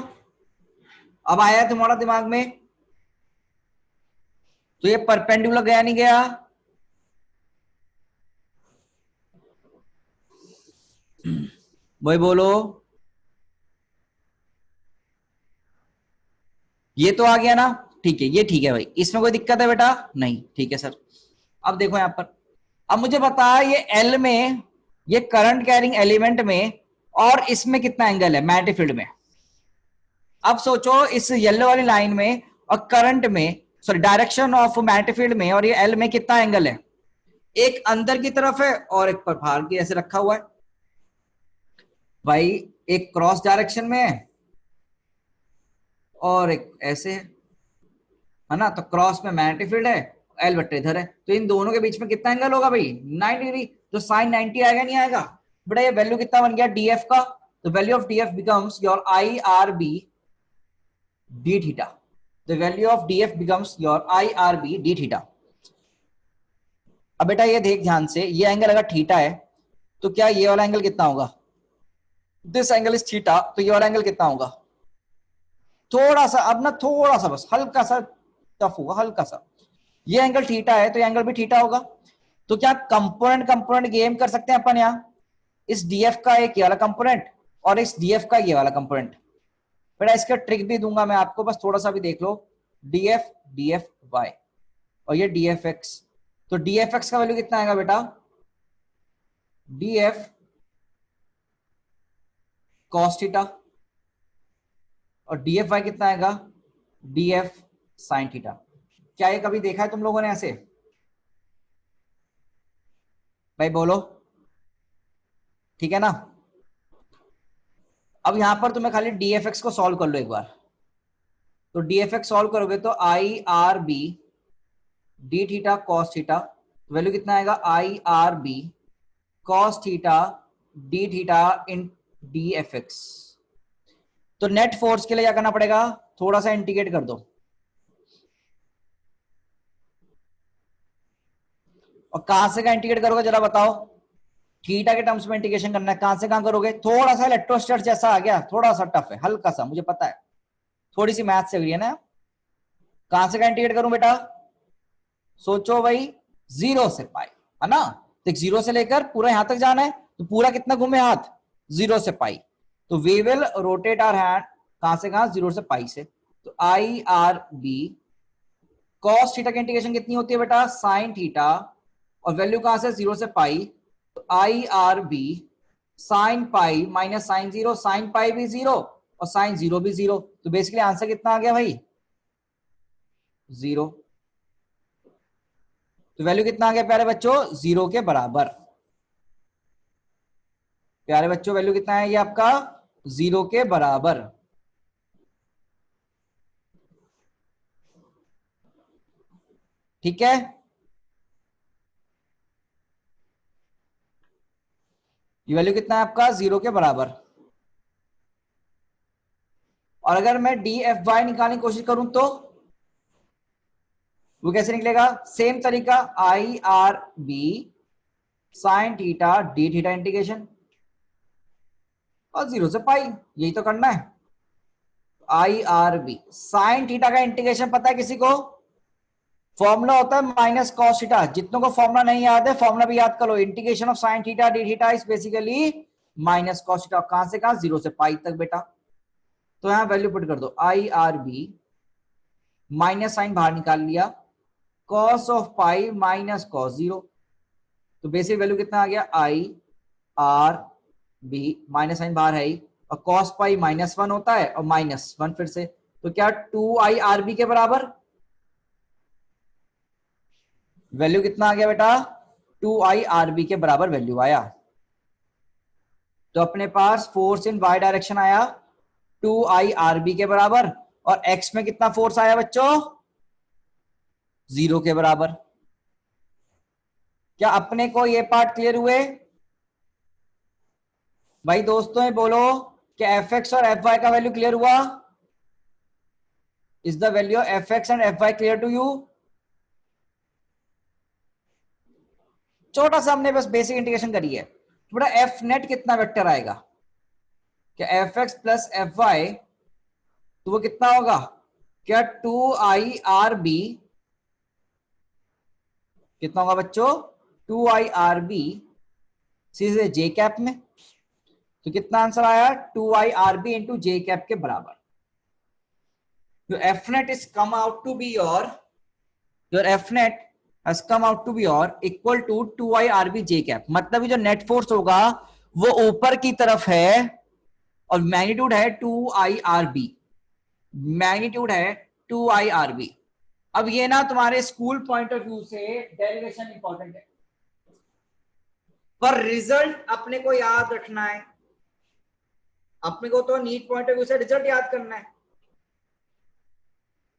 अब आया तुम्हारा दिमाग में, तो ये परपेंडिकुलर गया नहीं गया, भाई बोलो, ये तो आ गया ना? ठीक है, ये ठीक है भाई, इसमें कोई दिक्कत है बेटा? नहीं, ठीक है सर। अब देखो यहां पर, अब मुझे बता ये एल में, ये करंट कैरिंग एलिमेंट में, और इसमें कितना एंगल है मैग्नेटिक फील्ड में? अब सोचो इस येलो वाली लाइन में और करंट में, sorry direction of magnetic field में और ये एल में कितना एंगल है? एक अंदर की तरफ है और एक पर बाहर की ऐसे रखा हुआ है भाई, एक क्रॉस डायरेक्शन में है और एक ऐसे है ना, तो क्रॉस में मैग्नेटिक फील्ड है, एल बट्टे इधर है, तो इन दोनों के बीच में कितना एंगल होगा भाई? 90 डिग्री। तो साइन 90 आएगा नहीं आएगा बेटा? ये वैल्यू कितना बन गया डीएफ का? तो value of DF becomes your I R B D theta. The value of DF becomes your I R B D theta. अब बेटा ये देख ध्यान से, ये एंगल अगर थीटा है तो क्या ये वाला एंगल कितना होगा? दिस एंगल इज थीटा, तो ये वाला एंगल कितना होगा? थोड़ा सा, अब ना थोड़ा सा बस हल्का सा टफ होगा, हल्का सा। ये एंगल थीटा है तो ये एंगल भी थीटा होगा। तो क्या कंपोनेंट कंपोनेंट गेम कर सकते हैं अपन यहां? इस डीएफ का एक ये वाला कंपोनेंट और इस डीएफ का ये वाला कंपोनेंट। बेटा इसका ट्रिक भी दूंगा मैं आपको, बस थोड़ा सा भी देख लो। डीएफ डीएफ वाई और ये डीएफ एक्स। तो डीएफ एक्स का वैल्यू कितना आएगा बेटा? DF cos theta. और डीएफ वाई कितना आएगा? DF sine theta. क्या ये कभी देखा है तुम लोगों ने ऐसे? भाई बोलो, ठीक है ना? अब यहां पर तुम्हें खाली डीएफ एक्स को सॉल्व कर लो एक बार। तो डीएफ एक्स सॉल्व करोगे तो I R B D theta cos theta, value कितना आएगा? I R B cos theta D theta in D F X. तो नेट फोर्स के लिए क्या करना पड़ेगा? थोड़ा सा इंटीग्रेट कर दो, और कहां से का इंटीग्रेट करोगे जरा बताओ? थीटा के टर्म्स में इंटीग्रेशन करना है, कहां से कहां करोगे? थोड़ा सा इलेक्ट्रोस्टैटिक्स जैसा आ गया, थोड़ा सा टफ है, हल्का सा, मुझे पता है, थोड़ी सी मैथ से हुई है ना। कहां से का इंटीग्रेट करूं बेटा? सोचो भाई, जीरो से पाई, है ना? तो जीरो से लेकर पूरा यहां तक जाना है, तो पूरा कितना घूमे हाथ? जीरो से पाई। तो we will rotate our hand कहां से कहां? जीरो से पाई से। तो I R B cos theta की इंटीग्रेशन कितनी होती है बेटा? साइन थीटा, और वैल्यू कहां से? जीरो से पाई। तो I R B sine pi minus sine zero, sine pi भी जीरो और साइन जीरो भी जीरो, तो बेसिकली आंसर कितना आ गया भाई? जीरो। तो वैल्यू कितना आ गया प्यारे बच्चों? जीरो के बराबर। प्यारे बच्चों वैल्यू कितना है ये आपका? जीरो के बराबर। ठीक है, ये वैल्यू कितना है आपका? जीरो के बराबर। और अगर मैं डी एफ वाई निकालने की कोशिश करूं तो वो कैसे निकलेगा? सेम तरीका, I R B sine theta D theta integration और जीरो से पाई, यही तो करना है। I R B sine theta का इंटीग्रेशन पता है किसी को? फॉर्मूला होता है माइनस कॉस थीटा। जितनों को फॉर्मूला नहीं याद है, फॉर्मूला भी याद करो। Integration of sine theta D theta is basically minus cos theta. कहां से कहां? जीरो से पाई तक बेटा। तो यहां वैल्यू पुट कर दो, I R B minus sine बाहर निकाल लिया, cos of pi minus cos zero. तो बेसिक वैल्यू कितना आ गया? I R B minus sine बाहर है ही, और कॉस पाई माइनस वन होता है और माइनस वन फिर से, तो क्या टू आई आर बी के बराबर? वैल्यू कितना आ गया बेटा? टू आई आर बी के बराबर वैल्यू आया। तो अपने पास फोर्स इन वाई डायरेक्शन आया टू आई आर बी के बराबर, और एक्स में कितना फोर्स आया बच्चों? जीरो के बराबर। क्या अपने को ये पार्ट क्लियर हुए भाई? दोस्तों ये बोलो, क्या एफ एक्स और एफ वाई का वैल्यू क्लियर हुआ? Is the value F X and F Y clear to you? छोटा सा हमने बस बेसिक इंटीग्रेशन करी है। तो बेटा एफ नेट कितना वेक्टर आएगा? क्या F X plus F Y, तो वो कितना होगा? क्या टू आई आर बी कितना होगा बच्चों? टू आई आर बी सीधे जे कैप में। तो कितना आंसर आया 2IRB इंटू जे कैप के बराबर. Your Fnet is come out to be your Fnet has come out to be equal to 2IRB J cap. मतलब जो नेट फोर्स होगा वो ऊपर की तरफ है और मैग्नीट्यूड है 2IRB. मैग्नीट्यूड है 2IRB. अब ये ना तुम्हारे स्कूल पॉइंट ऑफ व्यू से डेरिवेशन इंपॉर्टेंट है, पर रिजल्ट अपने को याद रखना है. अपने को तो नीट पॉइंट ऑफ व्यू से रिजल्ट याद करना है.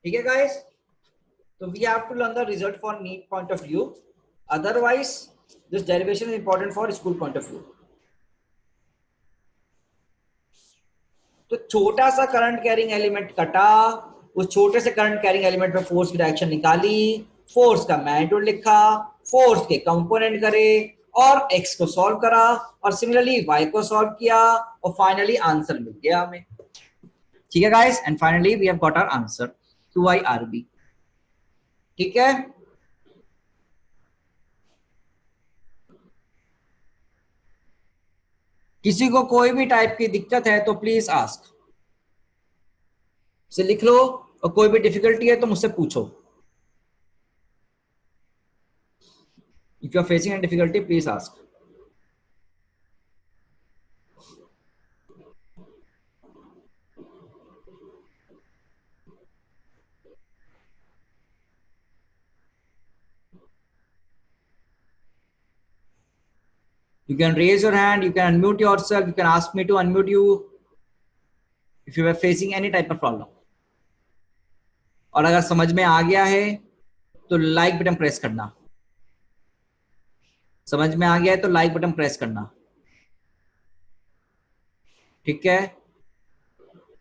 ठीक है गाइस, तो we have to learn the result for NEET point of view, otherwise this derivation is important for school point of view. तो छोटा सा करंट कैरिंग एलिमेंट कटा, उस छोटे से करंट कैरिंग एलिमेंट में फोर्स की डायरेक्शन निकाली, फोर्स का मैग्नीट्यूड लिखा, फोर्स के कंपोनेंट करे और x को सॉल्व करा और सिमिलरली y को सॉल्व किया और फाइनली आंसर मिल गया हमें. ठीक है guys, and finally we have got our answer 2IRB. ठीक है, किसी को कोई भी टाइप की दिक्कत है तो प्लीज आस्क, से लिख लो, और कोई भी डिफिकल्टी है तो मुझसे पूछो. If you are facing any difficulty please ask. You can raise your hand, you can unmute yourself, you can ask me to unmute you if you are facing any type of problem. और अगर समझ में आ गया है तो लाइक बटन प्रेस करना. समझ में आ गया है तो लाइक बटन प्रेस करना. ठीक है,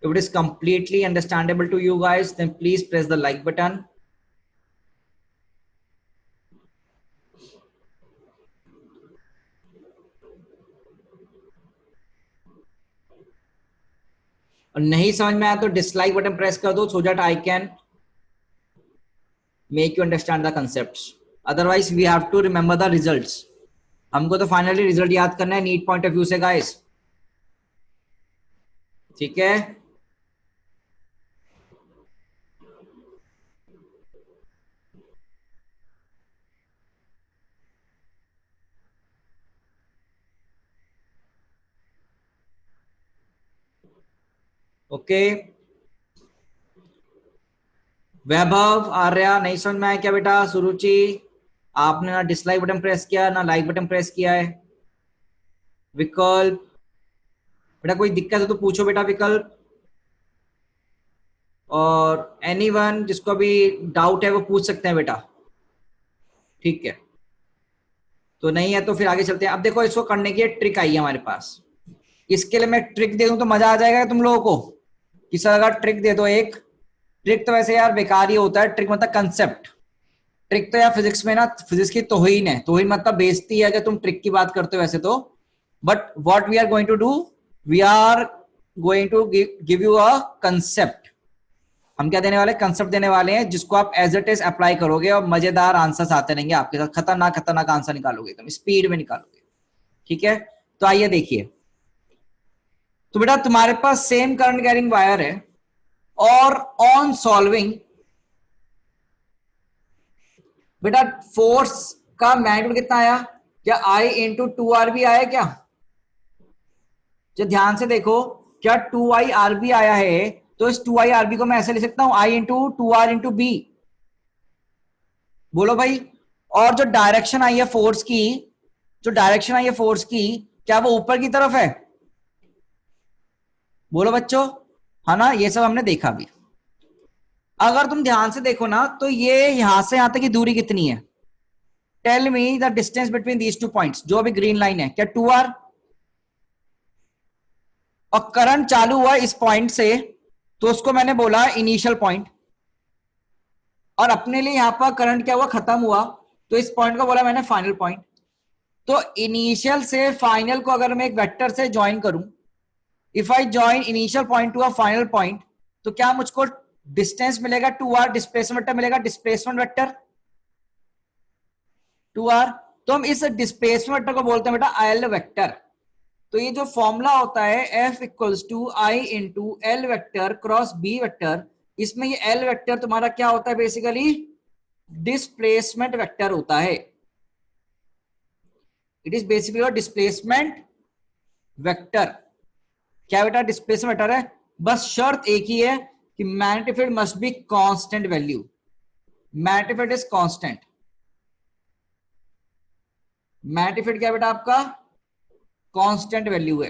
if it is completely understandable to you guys, then please press the like button. और नहीं समझ में आया तो डिसलाइक बटन प्रेस कर दो, so that I can make you understand the concepts. Otherwise we have to remember the results. हमको तो फाइनली रिजल्ट याद करना है नीट पॉइंट ऑफ व्यू से गाइस. ठीक है, ओके. वैभव, आर्या, नहीं समझ में आया क्या बेटा? सुरुचि, आपने ना डिसलाइक बटन प्रेस किया ना लाइक बटन प्रेस किया है. विकल्प, बेटा कोई दिक्कत है तो पूछो बेटा विकल्प. और एनीवन जिसको भी डाउट है वो पूछ सकते हैं बेटा. ठीक है, तो नहीं है तो फिर आगे चलते हैं. अब देखो, इसको करने की ट्रिक आई है हमारे पास. इसके लिए मैं ट्रिक दे दूं तो मजा आ जाएगा तुम लोगों को. किसी अगर ट्रिक दे दो एक, ट्रिक तो वैसे यार बेकार ही होता है. ट्रिक मतलब कंसेप्ट. ट्रिक तो यार फिजिक्स में ना, फिजिक्स की तौहीन है. तौहीन मतलब बेइज्जती है अगर तुम ट्रिक की बात करते हो वैसे तो. But what we are going to do, we are going to give you a concept. हम क्या देने वाले, कंसेप्ट देने वाले हैं जिसको आप एज इट इज अप्लाई करोगे और मजेदार आंसर्स आते रहेंगे आपके साथ. खतरनाक खतरनाक आंसर निकालोगे, एकदम स्पीड में निकालोगे. ठीक है, तो आइए देखिए. तो बेटा तुम्हारे पास सेम करंट कैरिंग वायर है और ऑन सॉल्विंग बेटा फोर्स का मैग्नीट्यूड कितना आया? क्या I इंटू 2RB आया क्या? जो ध्यान से देखो, क्या 2IRB आया है? तो इस 2IRB को मैं ऐसे लिख सकता हूं I into 2R into B. बोलो भाई. और जो डायरेक्शन आई है फोर्स की, जो डायरेक्शन आई है फोर्स की, क्या वो ऊपर की तरफ है? बोलो बच्चों, है ना? ये सब हमने देखा भी. अगर तुम ध्यान से देखो ना तो ये यहां से यहां तक की दूरी कितनी है? Tell me the distance between these two points. जो अभी ग्रीन लाइन है, क्या 2R? और करंट चालू हुआ इस पॉइंट से, तो उसको मैंने बोला इनिशियल पॉइंट. और अपने लिए यहां पर करंट क्या हुआ, खत्म हुआ, तो इस पॉइंट को बोला मैंने फाइनल पॉइंट. तो इनिशियल से फाइनल को अगर मैं एक वेक्टर से ज्वाइन करूं, if I join initial point to a final point, तो क्या मुझको डिस्टेंस मिलेगा 2R, डिस्प्लेसमेंट वेक्टर मिलेगा, डिस्प्लेसमेंट वेक्टर 2R. तो हम इस डिस्प्लेसमेंट वेक्टर को बोलते हैं बेटा L वेक्टर. तो ये जो फॉर्मूला होता है F equals to I into L vector cross B vector, इसमें ये एल वेक्टर तुम्हारा क्या होता है, बेसिकली डिस्प्लेसमेंट वेक्टर होता है। It is basically your displacement vector. क्या बेटा, डिस्प्लेसमेंट वेक्टर है। बस शर्त एक ही है कि magnetic field must be constant value. Magnetic field is constant. Magnetic field क्या बेटा आपका कांस्टेंट वैल्यू है,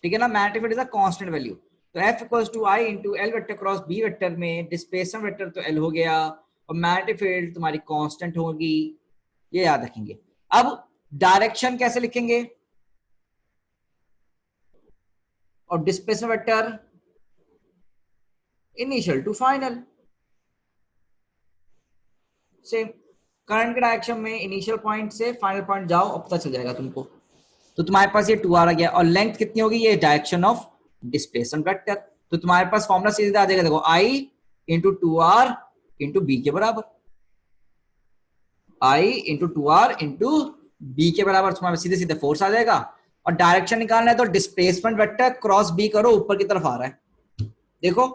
ठीक है ना। Magnetic field is a constant value. तो F equals to I into L vector cross B vector में डिस्प्लेसमेंट वेक्टर तो L हो गया और मैग्नेटिक फील्ड तुम्हारी कांस्टेंट होगी, ये याद रखेंगे। अब डायरेक्शन कैसे लिखेंगे, और displacement vector initial to final. Same current के डायरेक्शन में इनिशियल पॉइंट से फाइनल पॉइंट जाओ, अब पता चल जाएगा तुमको। तो तुम्हारे पास ये 2r आ गया और लेंथ कितनी होगी, ये डायरेक्शन ऑफ डिस्प्लेसमेंट वेक्टर। तो तुम्हारे पास फॉर्मूला सीधा आ जाएगा, देखो I into 2r into B के बराबर, I into 2r into B के बराबर तुम्हारे सीधे सीधे फोर्स आ जाएगा। और डायरेक्शन निकालना है तो डिस्प्लेसमेंट वेक्टर क्रॉस बी करो, ऊपर की तरफ आ रहा है। देखो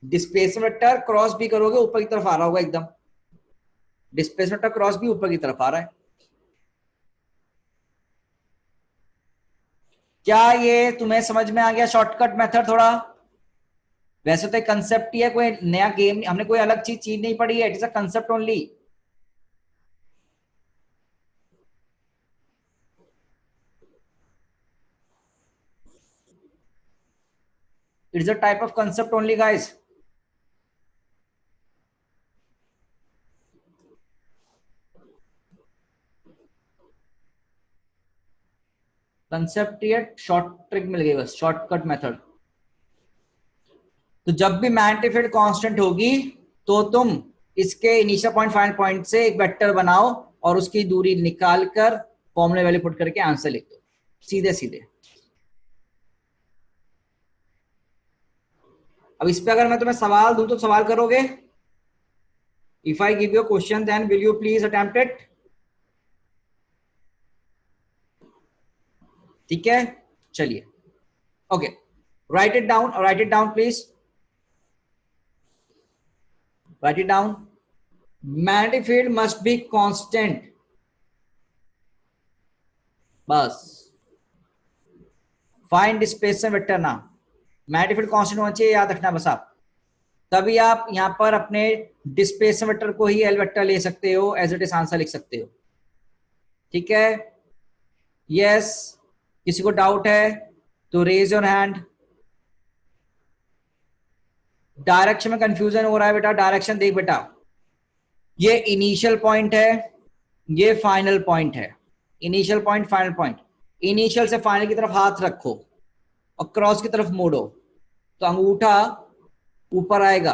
डिस्प्लेसमेंट वेक्टर क्रॉस बी करोगे ऊपर की तरफ आ रहा होगा एकदम। डिस्प्लेसमेंट वेक्टर क्रॉस बी ऊपर की तरफ आ रहा है। क्या ये तुम्हें समझ में आ गया शॉर्टकट मेथड थोड़ा? वैसे तो कंसेप्ट ही है, कोई नया गेम, हमने कोई अलग चीज नहीं पढ़ी है, it is a concept only. It's a type of concept only guys. Concept ये शॉर्ट ट्रिक मिल गई बस, शॉर्टकट मेथड। तो जब भी मैग्नेटिक फील्ड कांस्टेंट होगी तो तुम इसके इनिशियल पॉइंट फाइनल पॉइंट से एक वेक्टर बनाओ और उसकी दूरी निकाल कर फॉर्मूले वैल्यू पुट करके आंसर लिख दो सीधे सीधे। अब इस पे अगर मैं तुम्हें सवाल दूं तो सवाल करोगे? If I give you question then will you please attempt it? ठीक है, चलिए okay, write it down please, write it down. Magnetic field must be constant, बस। फाइंड डिस्प्लेसमेंट वेक्टर ना, मैग्नेटिक फील्ड कांस्टेंट होना चाहिए, याद रखना बस आप। तभी आप यहां पर अपने डिस्प्लेसमेंट वेक्टर को ही एल वेक्टर ले सकते हो, एज इट इज आंसर लिख सकते हो। ठीक है, यस, किसी को डाउट है तो रेज योर हैंड। डायरेक्शन में कंफ्यूजन हो रहा है बेटा, डायरेक्शन देख बेटा, ये इनिशियल पॉइंट है, ये फाइनल पॉइंट है। Initial point final point, initial से फाइनल की तरफ हाथ रखो और क्रॉस की तरफ मोड़ो तो अंगूठा ऊपर आएगा,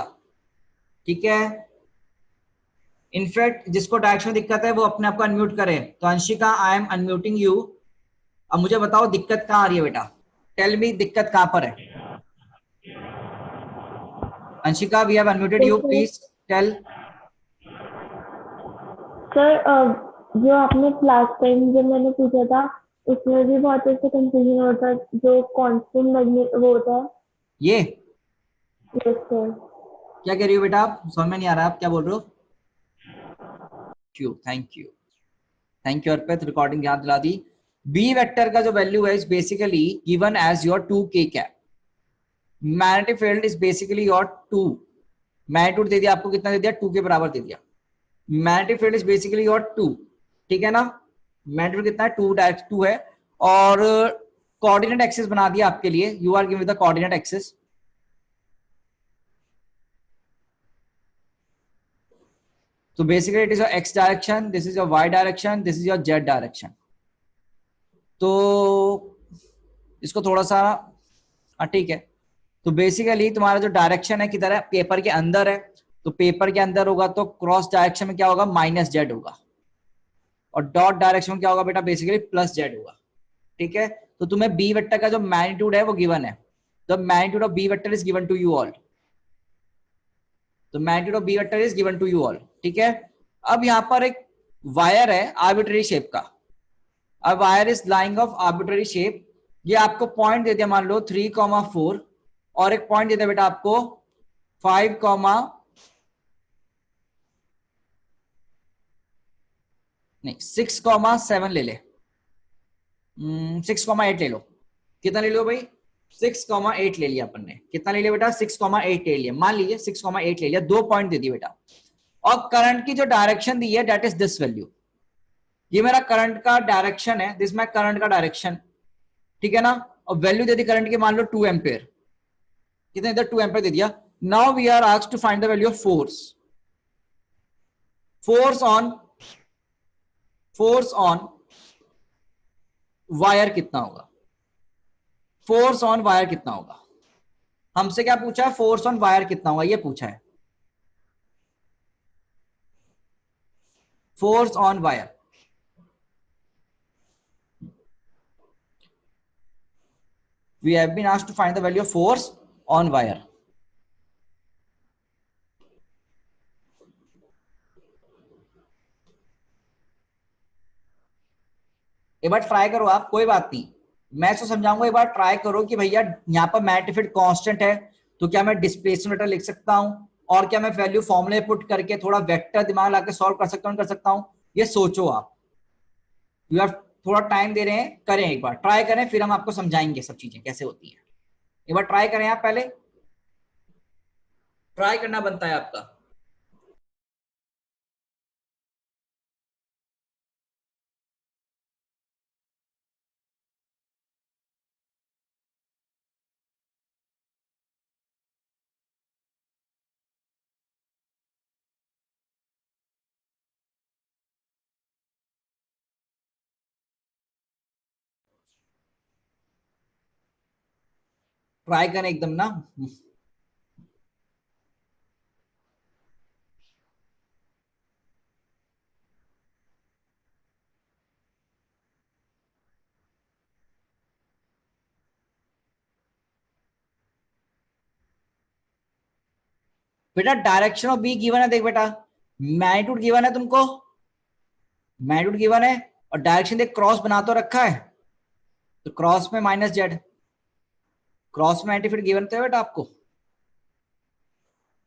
ठीक है। इनफैक्ट जिसको डायरेक्शन में दिक्कत है वो अपने आप को अनम्यूट करे। तो Anshika, I am unmuting you. अब मुझे बताओ दिक्कत कहां आ रही है बेटा, टेल मी दिक्कत कहां पर है। Anshika, we have unmuted you, please tell. Sir जो आपने लास्ट टाइम जब मैंने पूछा था उसमें भी बहुत ऐसे कंफ्यूजन होता है, जो कांस्टेंट मैग्नेट वो होता है। ये यस सर। क्या कह रही हो बेटा, आप समझ में नहीं आ रहा, आप क्या बोल रहे हो? Thank you thank you Arpit, recording याद दिला दी। बी वेक्टर का जो वैल्यू है is basically given as your 2k cap. Magnetic field is basically your 2, magnitude दे दिया आपको, कितना दे दिया, 2 के बराबर दे दिया। Magnetic field is basically your 2, ठीक है ना। मैग्नीट्यूड कितना है, 2 है। और कोऑर्डिनेट एक्सिस बना दिया आपके लिए, you are given the coordinate axis. So basically it is your x direction, this is your y direction, this is your z direction. तो इसको थोड़ा सा, हाँ ठीक है। तो बेसिकली तुम्हारा जो डायरेक्शन है किधर है, पेपर के अंदर है। तो पेपर के अंदर होगा तो क्रॉस डायरेक्शन में क्या होगा, -z होगा। और डॉट डायरेक्शन में क्या होगा बेटा, बेसिकली +z होगा। ठीक है, तो तुम्हें बी वेक्टर का जो मैग्नीट्यूड है वो गिवन है। The magnitude of B vector is given to you all. तो magnitude of B vector is given to you all, ठीक है। अब यहां पर एक वायर है आर्बिट्ररी शेप का, a wire is lying of arbitrary shape, ये आपको पॉइंट दे दिया, मान लो 3,4 और एक पॉइंट दे दिया बेटा आपको 5, नहीं 6,7 ले ले, 6,8 ले लो, कितना ले लो भाई 6,8 ले लिया अपन ने, कितना ले लिया बेटा 6,8 ले लिया, मान लीजिए 6,8 ले लिया, 2 पॉइंट दे दिए बेटा, और करंट की जो डायरेक्शन दी है दैट इज दिस वैल्यू, ये मेरा करंट का डायरेक्शन है, दिस माय करंट का डायरेक्शन, ठीक है ना, और वैल्यू दे दी करंट की मान लो 2 एम्पेयर, कितना इधर 2 एम्पेयर दे दिया। Now we are asked to find the value of force, force on wire कितना होगा, फोर्स ऑन वायर कितना होगा, हमसे क्या पूछा है, फोर्स ऑन वायर कितना होगा, ये पूछा है, force on wire, we have been asked to find the value of force on wire. एक बार ट्राई करो आप, कोई बात नहीं, मैं तो समझाऊंगा, एक बार ट्राई करो कि भैया यहाँ पर मैग्नेटिक फील्ड कांस्टेंट है, तो क्या मैं डिस्प्लेसमेंट वेक्टर लिख सकता हूं, और क्या मैं वैल्यू फॉर्मूले पुट करके थोड़ा वेक्टर दिमाग लगा के सॉल्व कर सकता हूं, ये सोचो आप, यू हैव थोड़ा टाइम दे रहे हैं, करें एक बार ट्राई करें, फिर हम आपको समझाएंगे सब चीजें कैसे होती है, एक बार ट्राई करें आप, पहले ट्राई करना बनता है आपका। ट्राई करें एकदम ना, बेटा डायरेक्शन ऑफ बी गिवन है, देख बेटा मैग्नीट्यूड गिवन है तुमको, मैग्नीट्यूड गिवन है, और डायरेक्शन देख क्रॉस बना तो रखा है, तो क्रॉस में माइनस जेड, क्रॉस में एंटीफील्ड गिवन तो है बेटा आपको,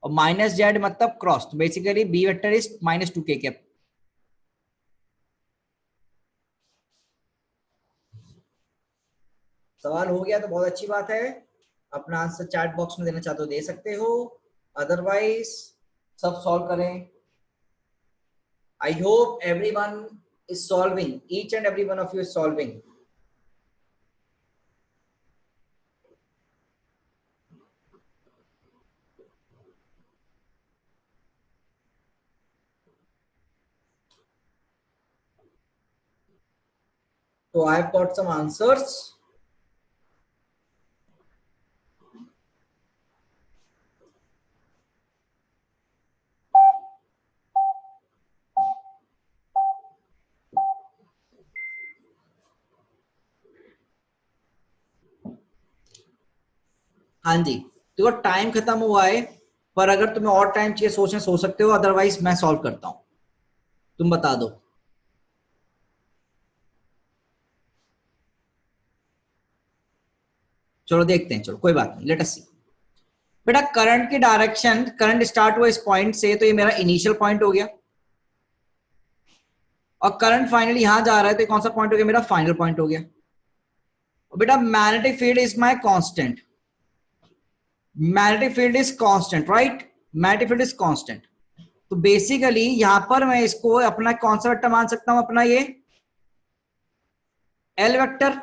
और माइनस जेड मतलब क्रॉस, तो basically B vector is -2k cap. सवाल हो गया तो बहुत अच्छी बात है, अपना आंसर चैट बॉक्स में देना चाहते हो दे सकते हो, अदरवाइज सब सॉल्व करें। I hope everyone is solving, each and every one of you is solving. So I have got some answers. हाँ जी, देखो टाइम खत्म हुआ है, पर अगर तुम्हें और टाइम चाहिए सोचने सोच सकते हो, अदरवाइज मैं सॉल्व करता हूं, तुम बता दो। चलो देखते हैं, चलो कोई बात नहीं, लेट अस सी। बेटा करंट की डायरेक्शन, करंट स्टार्ट हुआ इस पॉइंट से, तो ये मेरा इनिशियल पॉइंट हो गया, और करंट फाइनली यहां जा रहा है, तो कौन सा पॉइंट हो गया, मेरा फाइनल पॉइंट हो गया। और बेटा magnetic field is my constant, magnetic field is constant, right, magnetic field is constant, तो बेसिकली यहां पर मैं इसको अपना कौन सा वेक्टर मान सकता हूं, अपना ये एल वेक्टर,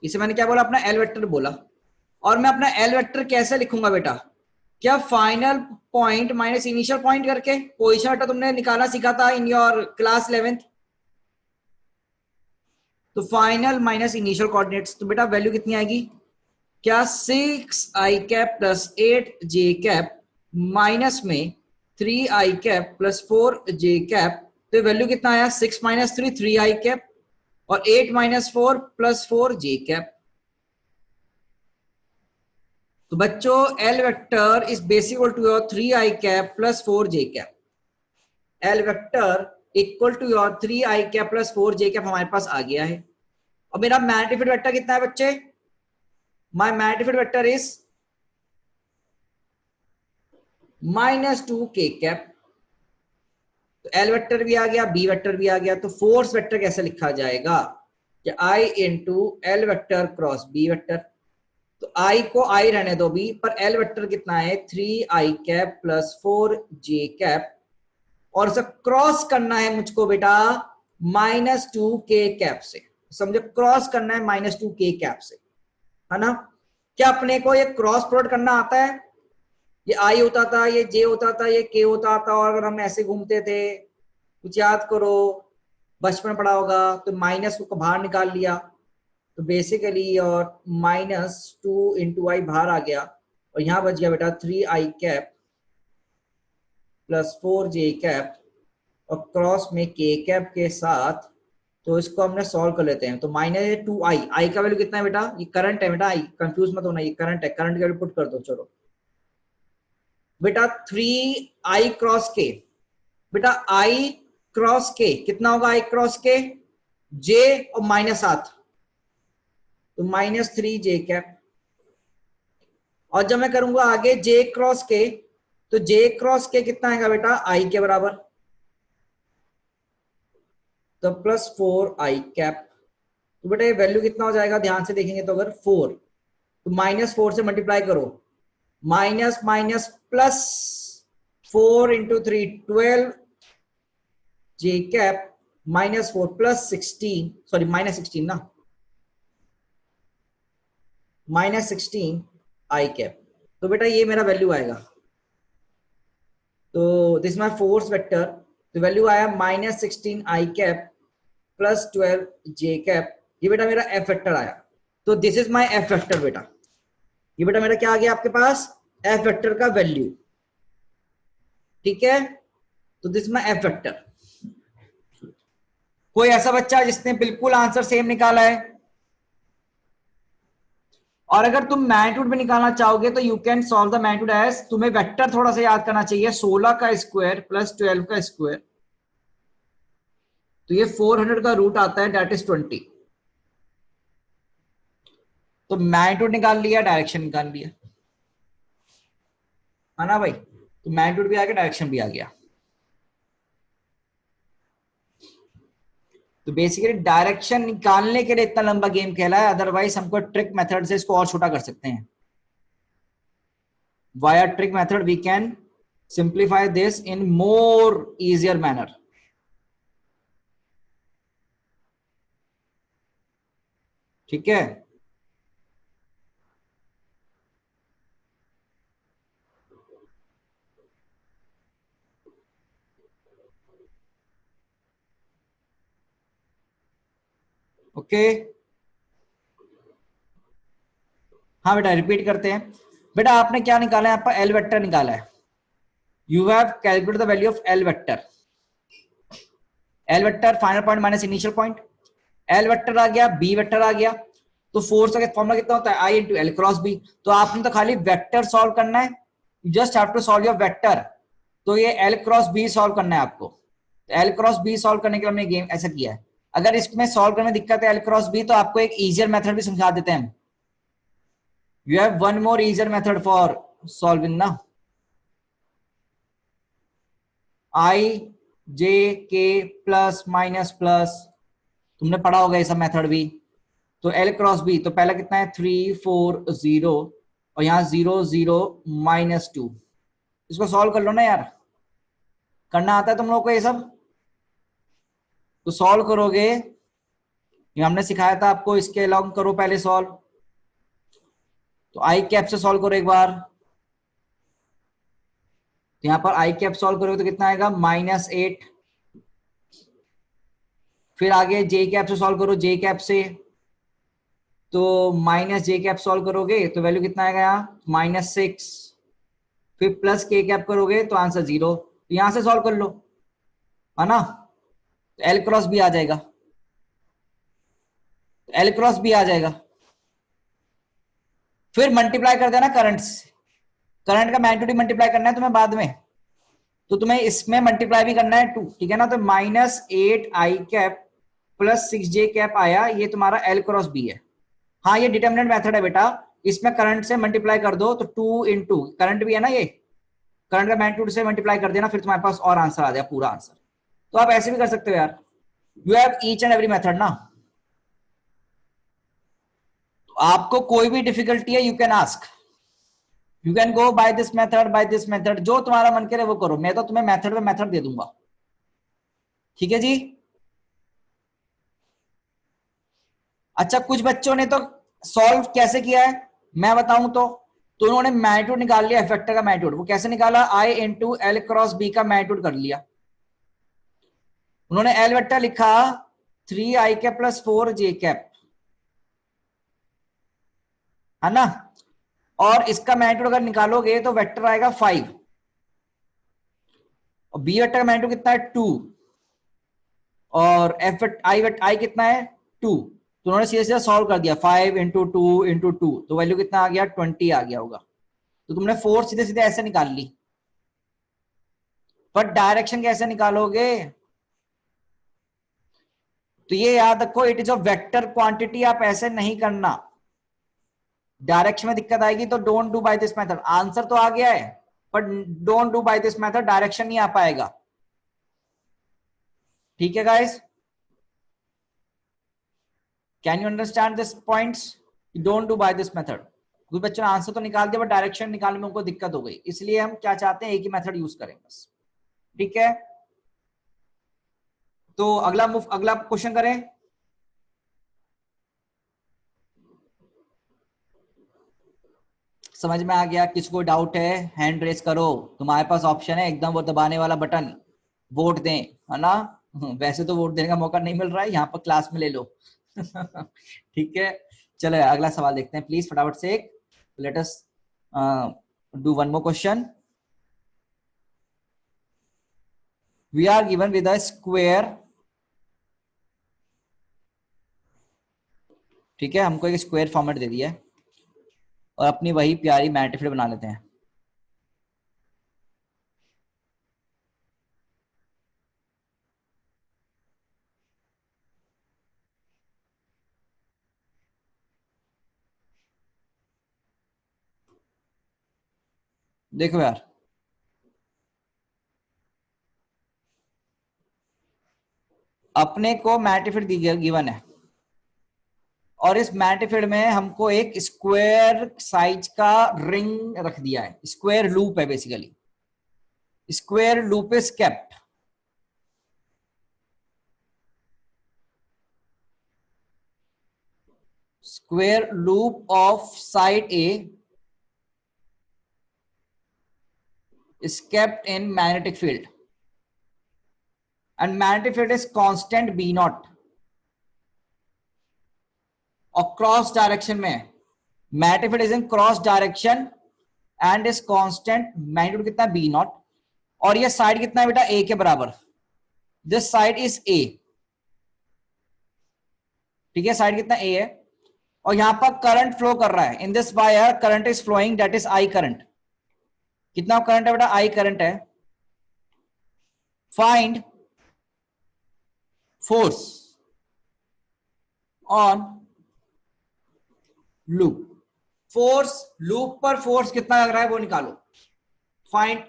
इसे मैंने क्या बोला, अपना एल वेक्टर बोला, और मैं अपना एल वेक्टर कैसे लिखूंगा बेटा, क्या final point minus initial point करके, पोजीशन वेक्टर तुमने निकालना सीखा था इन योर क्लास 11th, तो फाइनल माइनस इनिशियल कोऑर्डिनेट्स, तो बेटा वैल्यू कितनी आएगी, क्या 6i cap plus 8j cap minus में 3i cap plus 4j cap, तो वैल्यू कितना आया, 6 - 3 3i कैप, और 8 - 4 प्लस 4j कैप। तो बच्चों L vector is basically to your 3i cap plus 4j cap, L vector equal to your 3i plus 4j हमारे पास आ गया है। और मेरा मैग्नेटिक फील्ड वेक्टर कितना है बच्चे? My magnetic field vector is -2k। तो एल वेक्टर भी आ गया, बी वेक्टर भी आ गया, तो फोर्स वेक्टर कैसे लिखा जाएगा? I into L vector cross B vector. तो आई को आई रहने दो बी, पर एल वेक्टर कितना है? 3i प्लस 4j, और इसे क्रॉस करना है मुझको बेटा -2k से। समझो, क्रॉस करना है -2k से, है ना? क्या अपने को ये क्रॉस प्रोडक्ट करना आता है? ये आई होता था, ये जे होता था, ये के होता था, और अगर हम ऐसे घूमते थे, कुछ याद करो, बचपन में पढ़ा होगा, तो माइनस को बाहर निकाल लिया, तो बेसिकली और -2 इंटू आई बाहर आ गया, और यहां बच गया बेटा 3i प्लस 4j, और क्रॉस में k के साथ। तो इसको हमने सॉल्व कर लेते हैं। तो -2i, आई का वैल्यू कितना है बेटा? ये करंट है बेटा, आई कंफ्यूज मत होना, ये करंट है, करंट का वैल्यू पुट कर दो। चलो बेटा 3i क्रॉस के, बेटा i क्रॉस के कितना होगा? i क्रॉस के j और -7, तो -3j। और जब मैं करूंगा आगे j क्रॉस के, तो j क्रॉस के कितना आएगा बेटा? i के बराबर, तो प्लस 4i। तो बेटा ये वैल्यू कितना हो जाएगा? ध्यान से देखेंगे तो अगर 4, तो -4 से मल्टीप्लाई करो, minus minus plus 4 into 3 12 j -4 plus 16, sorry -16 ना, -16 i। तो बेटा ये मेरा वैल्यू आएगा। तो दिस माय फोर्स वेक्टर, तो वैल्यू आया -16 i प्लस 12 j। ये बेटा मेरा एफ वेक्टर आया। तो this is my F vector बेटा। ये बेटा मेरा क्या आ गया आपके पास? एफ वेक्टर का वैल्यू। ठीक है, तो दिस माय एफ वेक्टर। कोई ऐसा बच्चा जिसने बिल्कुल आंसर सेम निकाला है? और अगर तुम मैग्नीट्यूड में निकालना चाहोगे तो you can solve the magnitude as, तुम्हें वेक्टर थोड़ा सा याद करना चाहिए, 16 का स्क्वायर प्लस 12 का स्क्वायर, तो ये 400 का रूट आता है, दैट इज 20। तो मैग्नीट्यूड निकाल लिया, डायरेक्शन निकाल लिया, है ना भाई? तो मैग्नीट्यूड भी आ गया, डायरेक्शन भी आ गया। तो बेसिकली डायरेक्शन निकालने के लिए इतना लंबा गेम खेला है, अदरवाइज हमको ट्रिक मेथड से इसको और छोटा कर सकते हैं। Via trick method we can simplify this in more easier manner. ठीक है, ओके। हाँ बेटा रिपीट करते हैं। बेटा आपने क्या निकाला है? आपका एल वेक्टर निकाला है। You have calculate the value of L vector. L vector final point minus initial point, L vector आ गया, बी वेक्टर आ गया। तो फोर्स का फॉर्मूला कितना होता है? I into L cross B. तो आपने तो खाली वेक्टर सॉल्व करना है, you just have to solve your vector. तो ये एल क्रॉस बी सॉल्व करना है आपको। तो एल क्रॉस बी सॉल्व करने के लिए हमने गेम ऐसा किया है। अगर इसमें सॉल्व करने में दिक्कत है एल क्रॉस बी, तो आपको एक इजियर मेथड भी समझा देते हैं। You have one more easier method for solving ना, आई जे के प्लस माइनस प्लस, तुमने पढ़ा होगा ये सब मेथड भी। तो एल क्रॉस बी, तो पहला कितना है? 3 4 0, और यहाँ 0 0 -2। इसको सॉल्व कर लो ना यार, करना आता है तुम लोग को ये सब? तो सॉल्व करोगे, ये हमने सिखाया था आपको, इसके अलाउंग करो पहले सॉल्व। तो आई कैप से सॉल्व करो एक बार। तो यहाँ पर आई कैप सॉल्व करोगे तो कितना आएगा? -8। फिर आगे जे कैप से सॉल्व करो, जे कैप से, तो -j कैप सॉल्व करोगे तो वैल्यू कितना आएगा? यहाँ -6। फिर प्लस k कैप करोगे तो आंसर 0। तो यहां से सॉल्व कर लो, है ना? तो एल क्रॉस भी आ जाएगा, एल क्रॉस भी आ जाएगा। फिर मल्टीप्लाई कर देना करंट से, करंट का मैग्नीट्यूड मल्टीप्लाई करना है तुम्हें बाद में। तो तुम्हें इसमें मल्टीप्लाई भी करना है 2, ठीक है ना। तो -8i cap plus 6j cap आया, ये तुम्हारा L क्रॉस B है। हाँ ये डिटर्मिनेंट मेथड है बेटा, इसमें करंट से मल्टीप्लाई कर दो तो 2 इंटू करंट भी है ना, ये करंट का मैग्नीट्यूड से मल्टीप्लाई कर देना, फिर तुम्हारे पास और आंसर आ जाए पूरा आंसर। तो आप ऐसे भी कर सकते हो यार, you have each and every method ना। तो आपको कोई भी डिफिकल्टी है you can ask, you can go by this method, जो तुम्हारा मन करे वो करो, मैं तो तुम्हें मेथड पे मेथड दे दूंगा, ठीक है जी। अच्छा कुछ बच्चों ने तो सॉल्व कैसे किया है मैं बताऊं तो उन्होंने मैग्नीट्यूड निकाल लिया, इफेक्टर का मैग्नीट्यूड। वो कैसे निकाला, आई इंटू एल क्रॉस बी का मैग्नीट्यूड कर लिया। उन्होंने एल वेक्टर लिखा 3i cap plus 4j cap, है ना। और इसका मैग्नीट्यूड अगर निकालोगे तो वेक्टर आएगा 5, और बी वेक्टर का मैग्नीट्यूड कितना है 2, और एफ आई कितना है 2। तो उन्होंने सीधे सीधे सॉल्व कर दिया, 5 इंटू 2 इंटू 2, तो वैल्यू कितना आ गया 20 आ गया होगा। तो तुमने 4 सीधे सीधे ऐसे निकाल ली, पर डायरेक्शन कैसे निकालोगे, तो ये याद रखो, it is a vector quantity, आप ऐसे नहीं करना। डायरेक्शन में दिक्कत आएगी तो don't do by this method. Answer तो आ गया है but don't do by this method, direction नहीं आ पाएगा, ठीक है guys. Can you understand this points, don't do by this method. कुछ बच्चों ने आंसर तो निकाल दिया बट डायरेक्शन निकालने में उनको दिक्कत हो गई, इसलिए हम क्या चाहते हैं, एक ही मेथड यूज करें बस, ठीक है। तो अगला क्वेश्चन करें। समझ में आ गया, किसको डाउट है हैंड रेस करो, तुम्हारे पास ऑप्शन है एकदम वो दबाने वाला बटन, वोट दें, है ना। वैसे तो वोट देने का मौका नहीं मिल रहा है, यहाँ पर क्लास में ले लो। ठीक है, चलो अगला सवाल देखते हैं प्लीज फटाफट से। Let us do one more question. We are given with a square, ठीक है, हमको एक स्क्वायर फॉर्मेट दे दिया है और अपनी वही प्यारी मैट्रिक्स बना लेते हैं। देखो यार, अपने को मैट्रिक्स गिवन है और इस मैट्रिक्स में हमको एक स्क्वायर साइज का रिंग रख दिया है, स्क्वायर लूप है basically, square loop is kept. Square loop of side A is kept in magnetic field and magnetic field is constant B naught, और क्रॉस डायरेक्शन में magnetic field is in cross direction and is constant, magnitude कितना बी नॉट, और ये साइड कितना है बेटा ए के बराबर, दिस साइड इज ए, ठीक है, साइड कितना ए है, और यहां पर करंट फ्लो कर रहा है, in this wire current is flowing, that is I current. कितना करंट है बेटा, आई करंट है। Find force on loop, force loop पर फोर्स कितना लग रहा है वो निकालो, find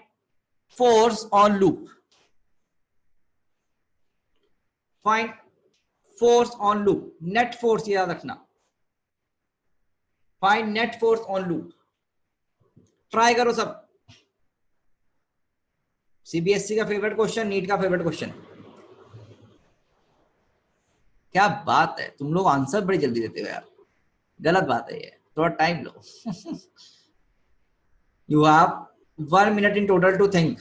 force on loop, find force on loop, net force याद रखना, find net force on loop. Try करो सब, सीबीएसई का फेवरेट क्वेश्चन, नीट का फेवरेट क्वेश्चन। क्या बात है, तुम लोग आंसर बड़ी जल्दी देते हो यार, गलत बात है ये, थोड़ा time low. You have 1 minute in total two think.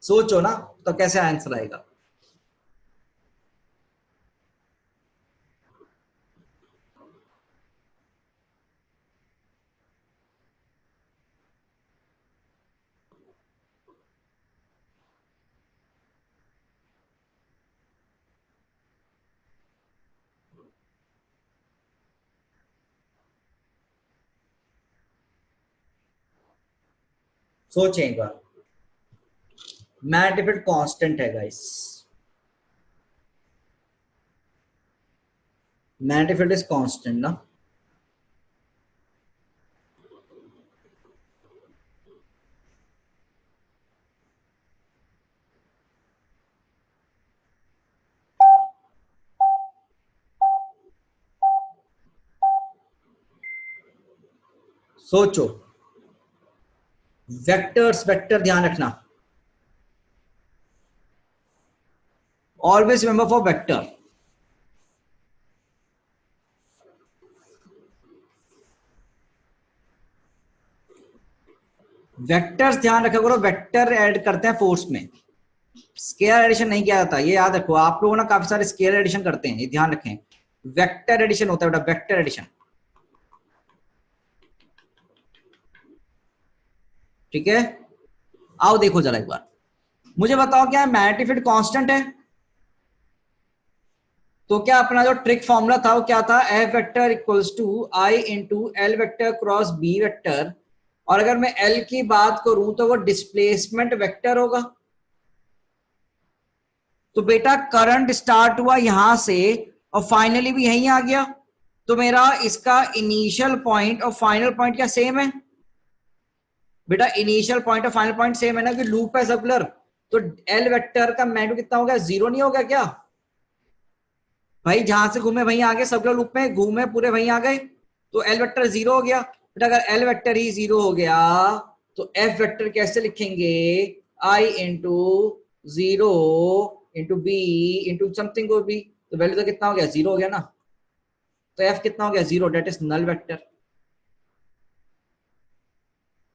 सोचो ना तो कैसे आंसर आएगा। सोचें एक बार, मैग्नेटिक फील्ड कांस्टेंट है guys, magnetic field is constant ना, सोचो। वेक्टर्स, वेक्टर ध्यान रखना, always remember for vector. Vectors ध्यान रखा करो, वेक्टर ऐड करते हैं फोर्स में, स्केलर एडिशन नहीं किया जाता, ये याद रखो। आप लोगों ना काफी सारे स्केलर एडिशन करते हैं, ये ध्यान रखें, वेक्टर एडिशन होता है बेटा, वेक्टर एडिशन, ठीक है। आओ देखो जरा एक बार, मुझे बताओ क्या मैग्नेटिक फील्ड कांस्टेंट है? तो क्या अपना जो ट्रिक फॉर्मूला था वो क्या था, F vector equals to I into L vector cross B vector, और अगर मैं एल की बात करूं तो वो डिस्प्लेसमेंट वेक्टर होगा। तो बेटा करंट स्टार्ट हुआ यहां से और फाइनली भी यहीं आ गया, तो मेरा इसका इनिशियल पॉइंट और फाइनल पॉइंट क्या सेम है? बेटा इनिशियल पॉइंट और फाइनल पॉइंट सेम है ना, कि लूप है सर्कुलर, तो एल वेक्टर का मैग्नीट्यूड कितना हो गया, 0 नहीं हो गया क्या भाई? जहां से घूमे वहीं आ गए, सर्कुलर लूप में घूमे पूरे वहीं आ गए, तो एल वेक्टर 0 हो गया। बेटा अगर एल वेक्टर ही 0 हो गया तो एफ वेक्टर कैसे लिखेंगे, I into 0 into B into something को बी, तो वैल्यू तो कितना हो गया, 0 हो गया ना, तो एफ कितना हो गया, 0, डेट इज नल वेक्टर।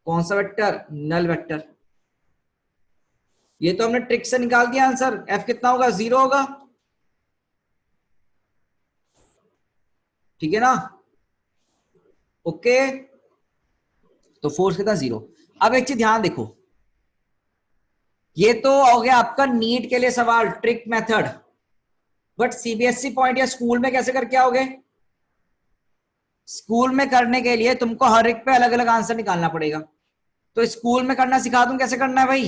कौन सा वेक्टर, नल वेक्टर। ये तो हमने ट्रिक से निकाल दिया आंसर, एफ कितना होगा, 0 होगा, ठीक है ना, ओके। तो फोर्स कितना, 0। अब एक चीज ध्यान देखो, ये तो हो गया आपका नीट के लिए सवाल, trick method, but CBSE point या स्कूल में कैसे करके आओगे? स्कूल में करने के लिए तुमको हर एक पे अलग अलग आंसर निकालना पड़ेगा, तो स्कूल में करना सिखा दूं कैसे करना है भाई।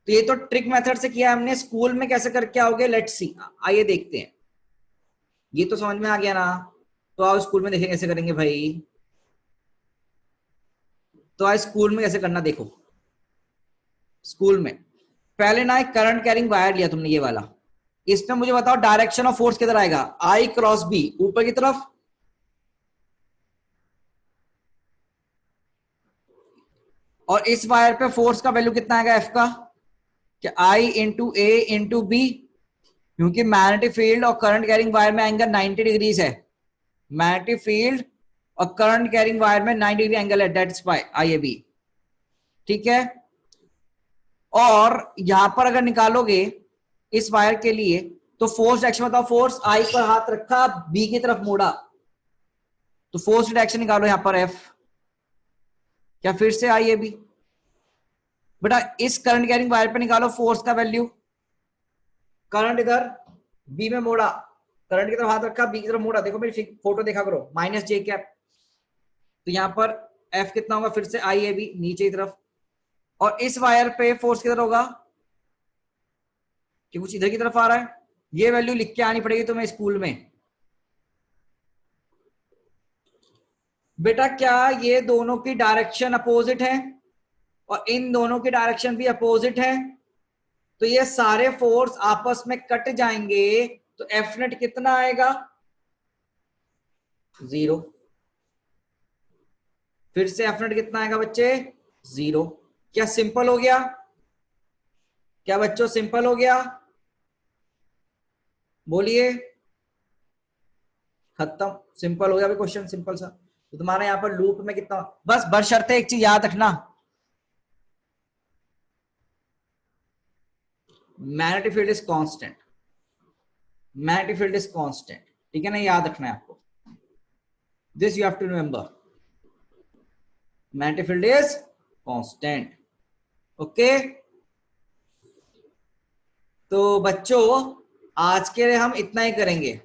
तो ये तो ट्रिक मेथड से किया हमने, स्कूल में कैसे करके आओगे, लेट्स सी, आइए देखते हैं। ये तो समझ में आ गया ना, तो आओ स्कूल में देखें कैसे करेंगे भाई। तो आज स्कूल में कैसे करना देखो। स्कूल में पहले ना एक करंट कैरिंग वायर लिया तुमने, ये वाला, इसमें मुझे बताओ डायरेक्शन ऑफ फोर्स किधर आएगा, आई क्रॉस बी, ऊपर की तरफ, और इस वायर पे फोर्स का वैल्यू कितना आएगा, एफ का, क्या I into A into B, क्योंकि मैग्नेटिक फील्ड और करंट कैरिंग वायर में एंगल 90 डिग्रीज है, मैग्नेटिक फील्ड और करंट कैरिंग वायर में 90 डिग्री एंगल है, that's why I A B, ठीक है। और यहां पर अगर निकालोगे इस वायर के लिए, तो फोर्स डायरेक्शन बताओ, फोर्स आई पर हाथ रखा, बी की तरफ मोड़ा, तो फोर्स डायरेक्शन निकालो यहां पर एफ, क्या फिर से आई ए बी। बेटा इस करंट कैरिंग वायर पर निकालो फोर्स का वैल्यू, करंट इधर बी में मोड़ा, करंट की तरफ हाथ रखा, बी की तरफ मोड़ा, देखो मेरी फोटो देखा करो, माइनस जे कैप, तो यहां पर एफ कितना होगा, फिर से आई ए बी नीचे की तरफ, और इस वायर पे फोर्स किधर होगा, कि कुछ इधर की तरफ आ रहा है, ये वैल्यू लिख के आनी पड़ेगी तुम्हें स्कूल में। बेटा क्या ये दोनों की डायरेक्शन अपोजिट है, और इन दोनों की डायरेक्शन भी अपोजिट है, तो ये सारे फोर्स आपस में कट जाएंगे, तो एफ नेट कितना आएगा, 0, फिर से एफ नेट कितना आएगा बच्चे, 0। क्या सिंपल हो गया, क्या बच्चों सिंपल हो गया, बोलिए, खत्म, सिंपल हो गया क्वेश्चन, सिंपल सा। तो तुम्हारे यहां पर लूप में कितना, बस बशर्ते एक चीज याद रखना, magnetic field is constant, magnetic field is constant, ठीक है ना, याद रखना है आपको, this you have to remember, magnetic field is constant, okay. तो बच्चों आज के लिए हम इतना ही करेंगे,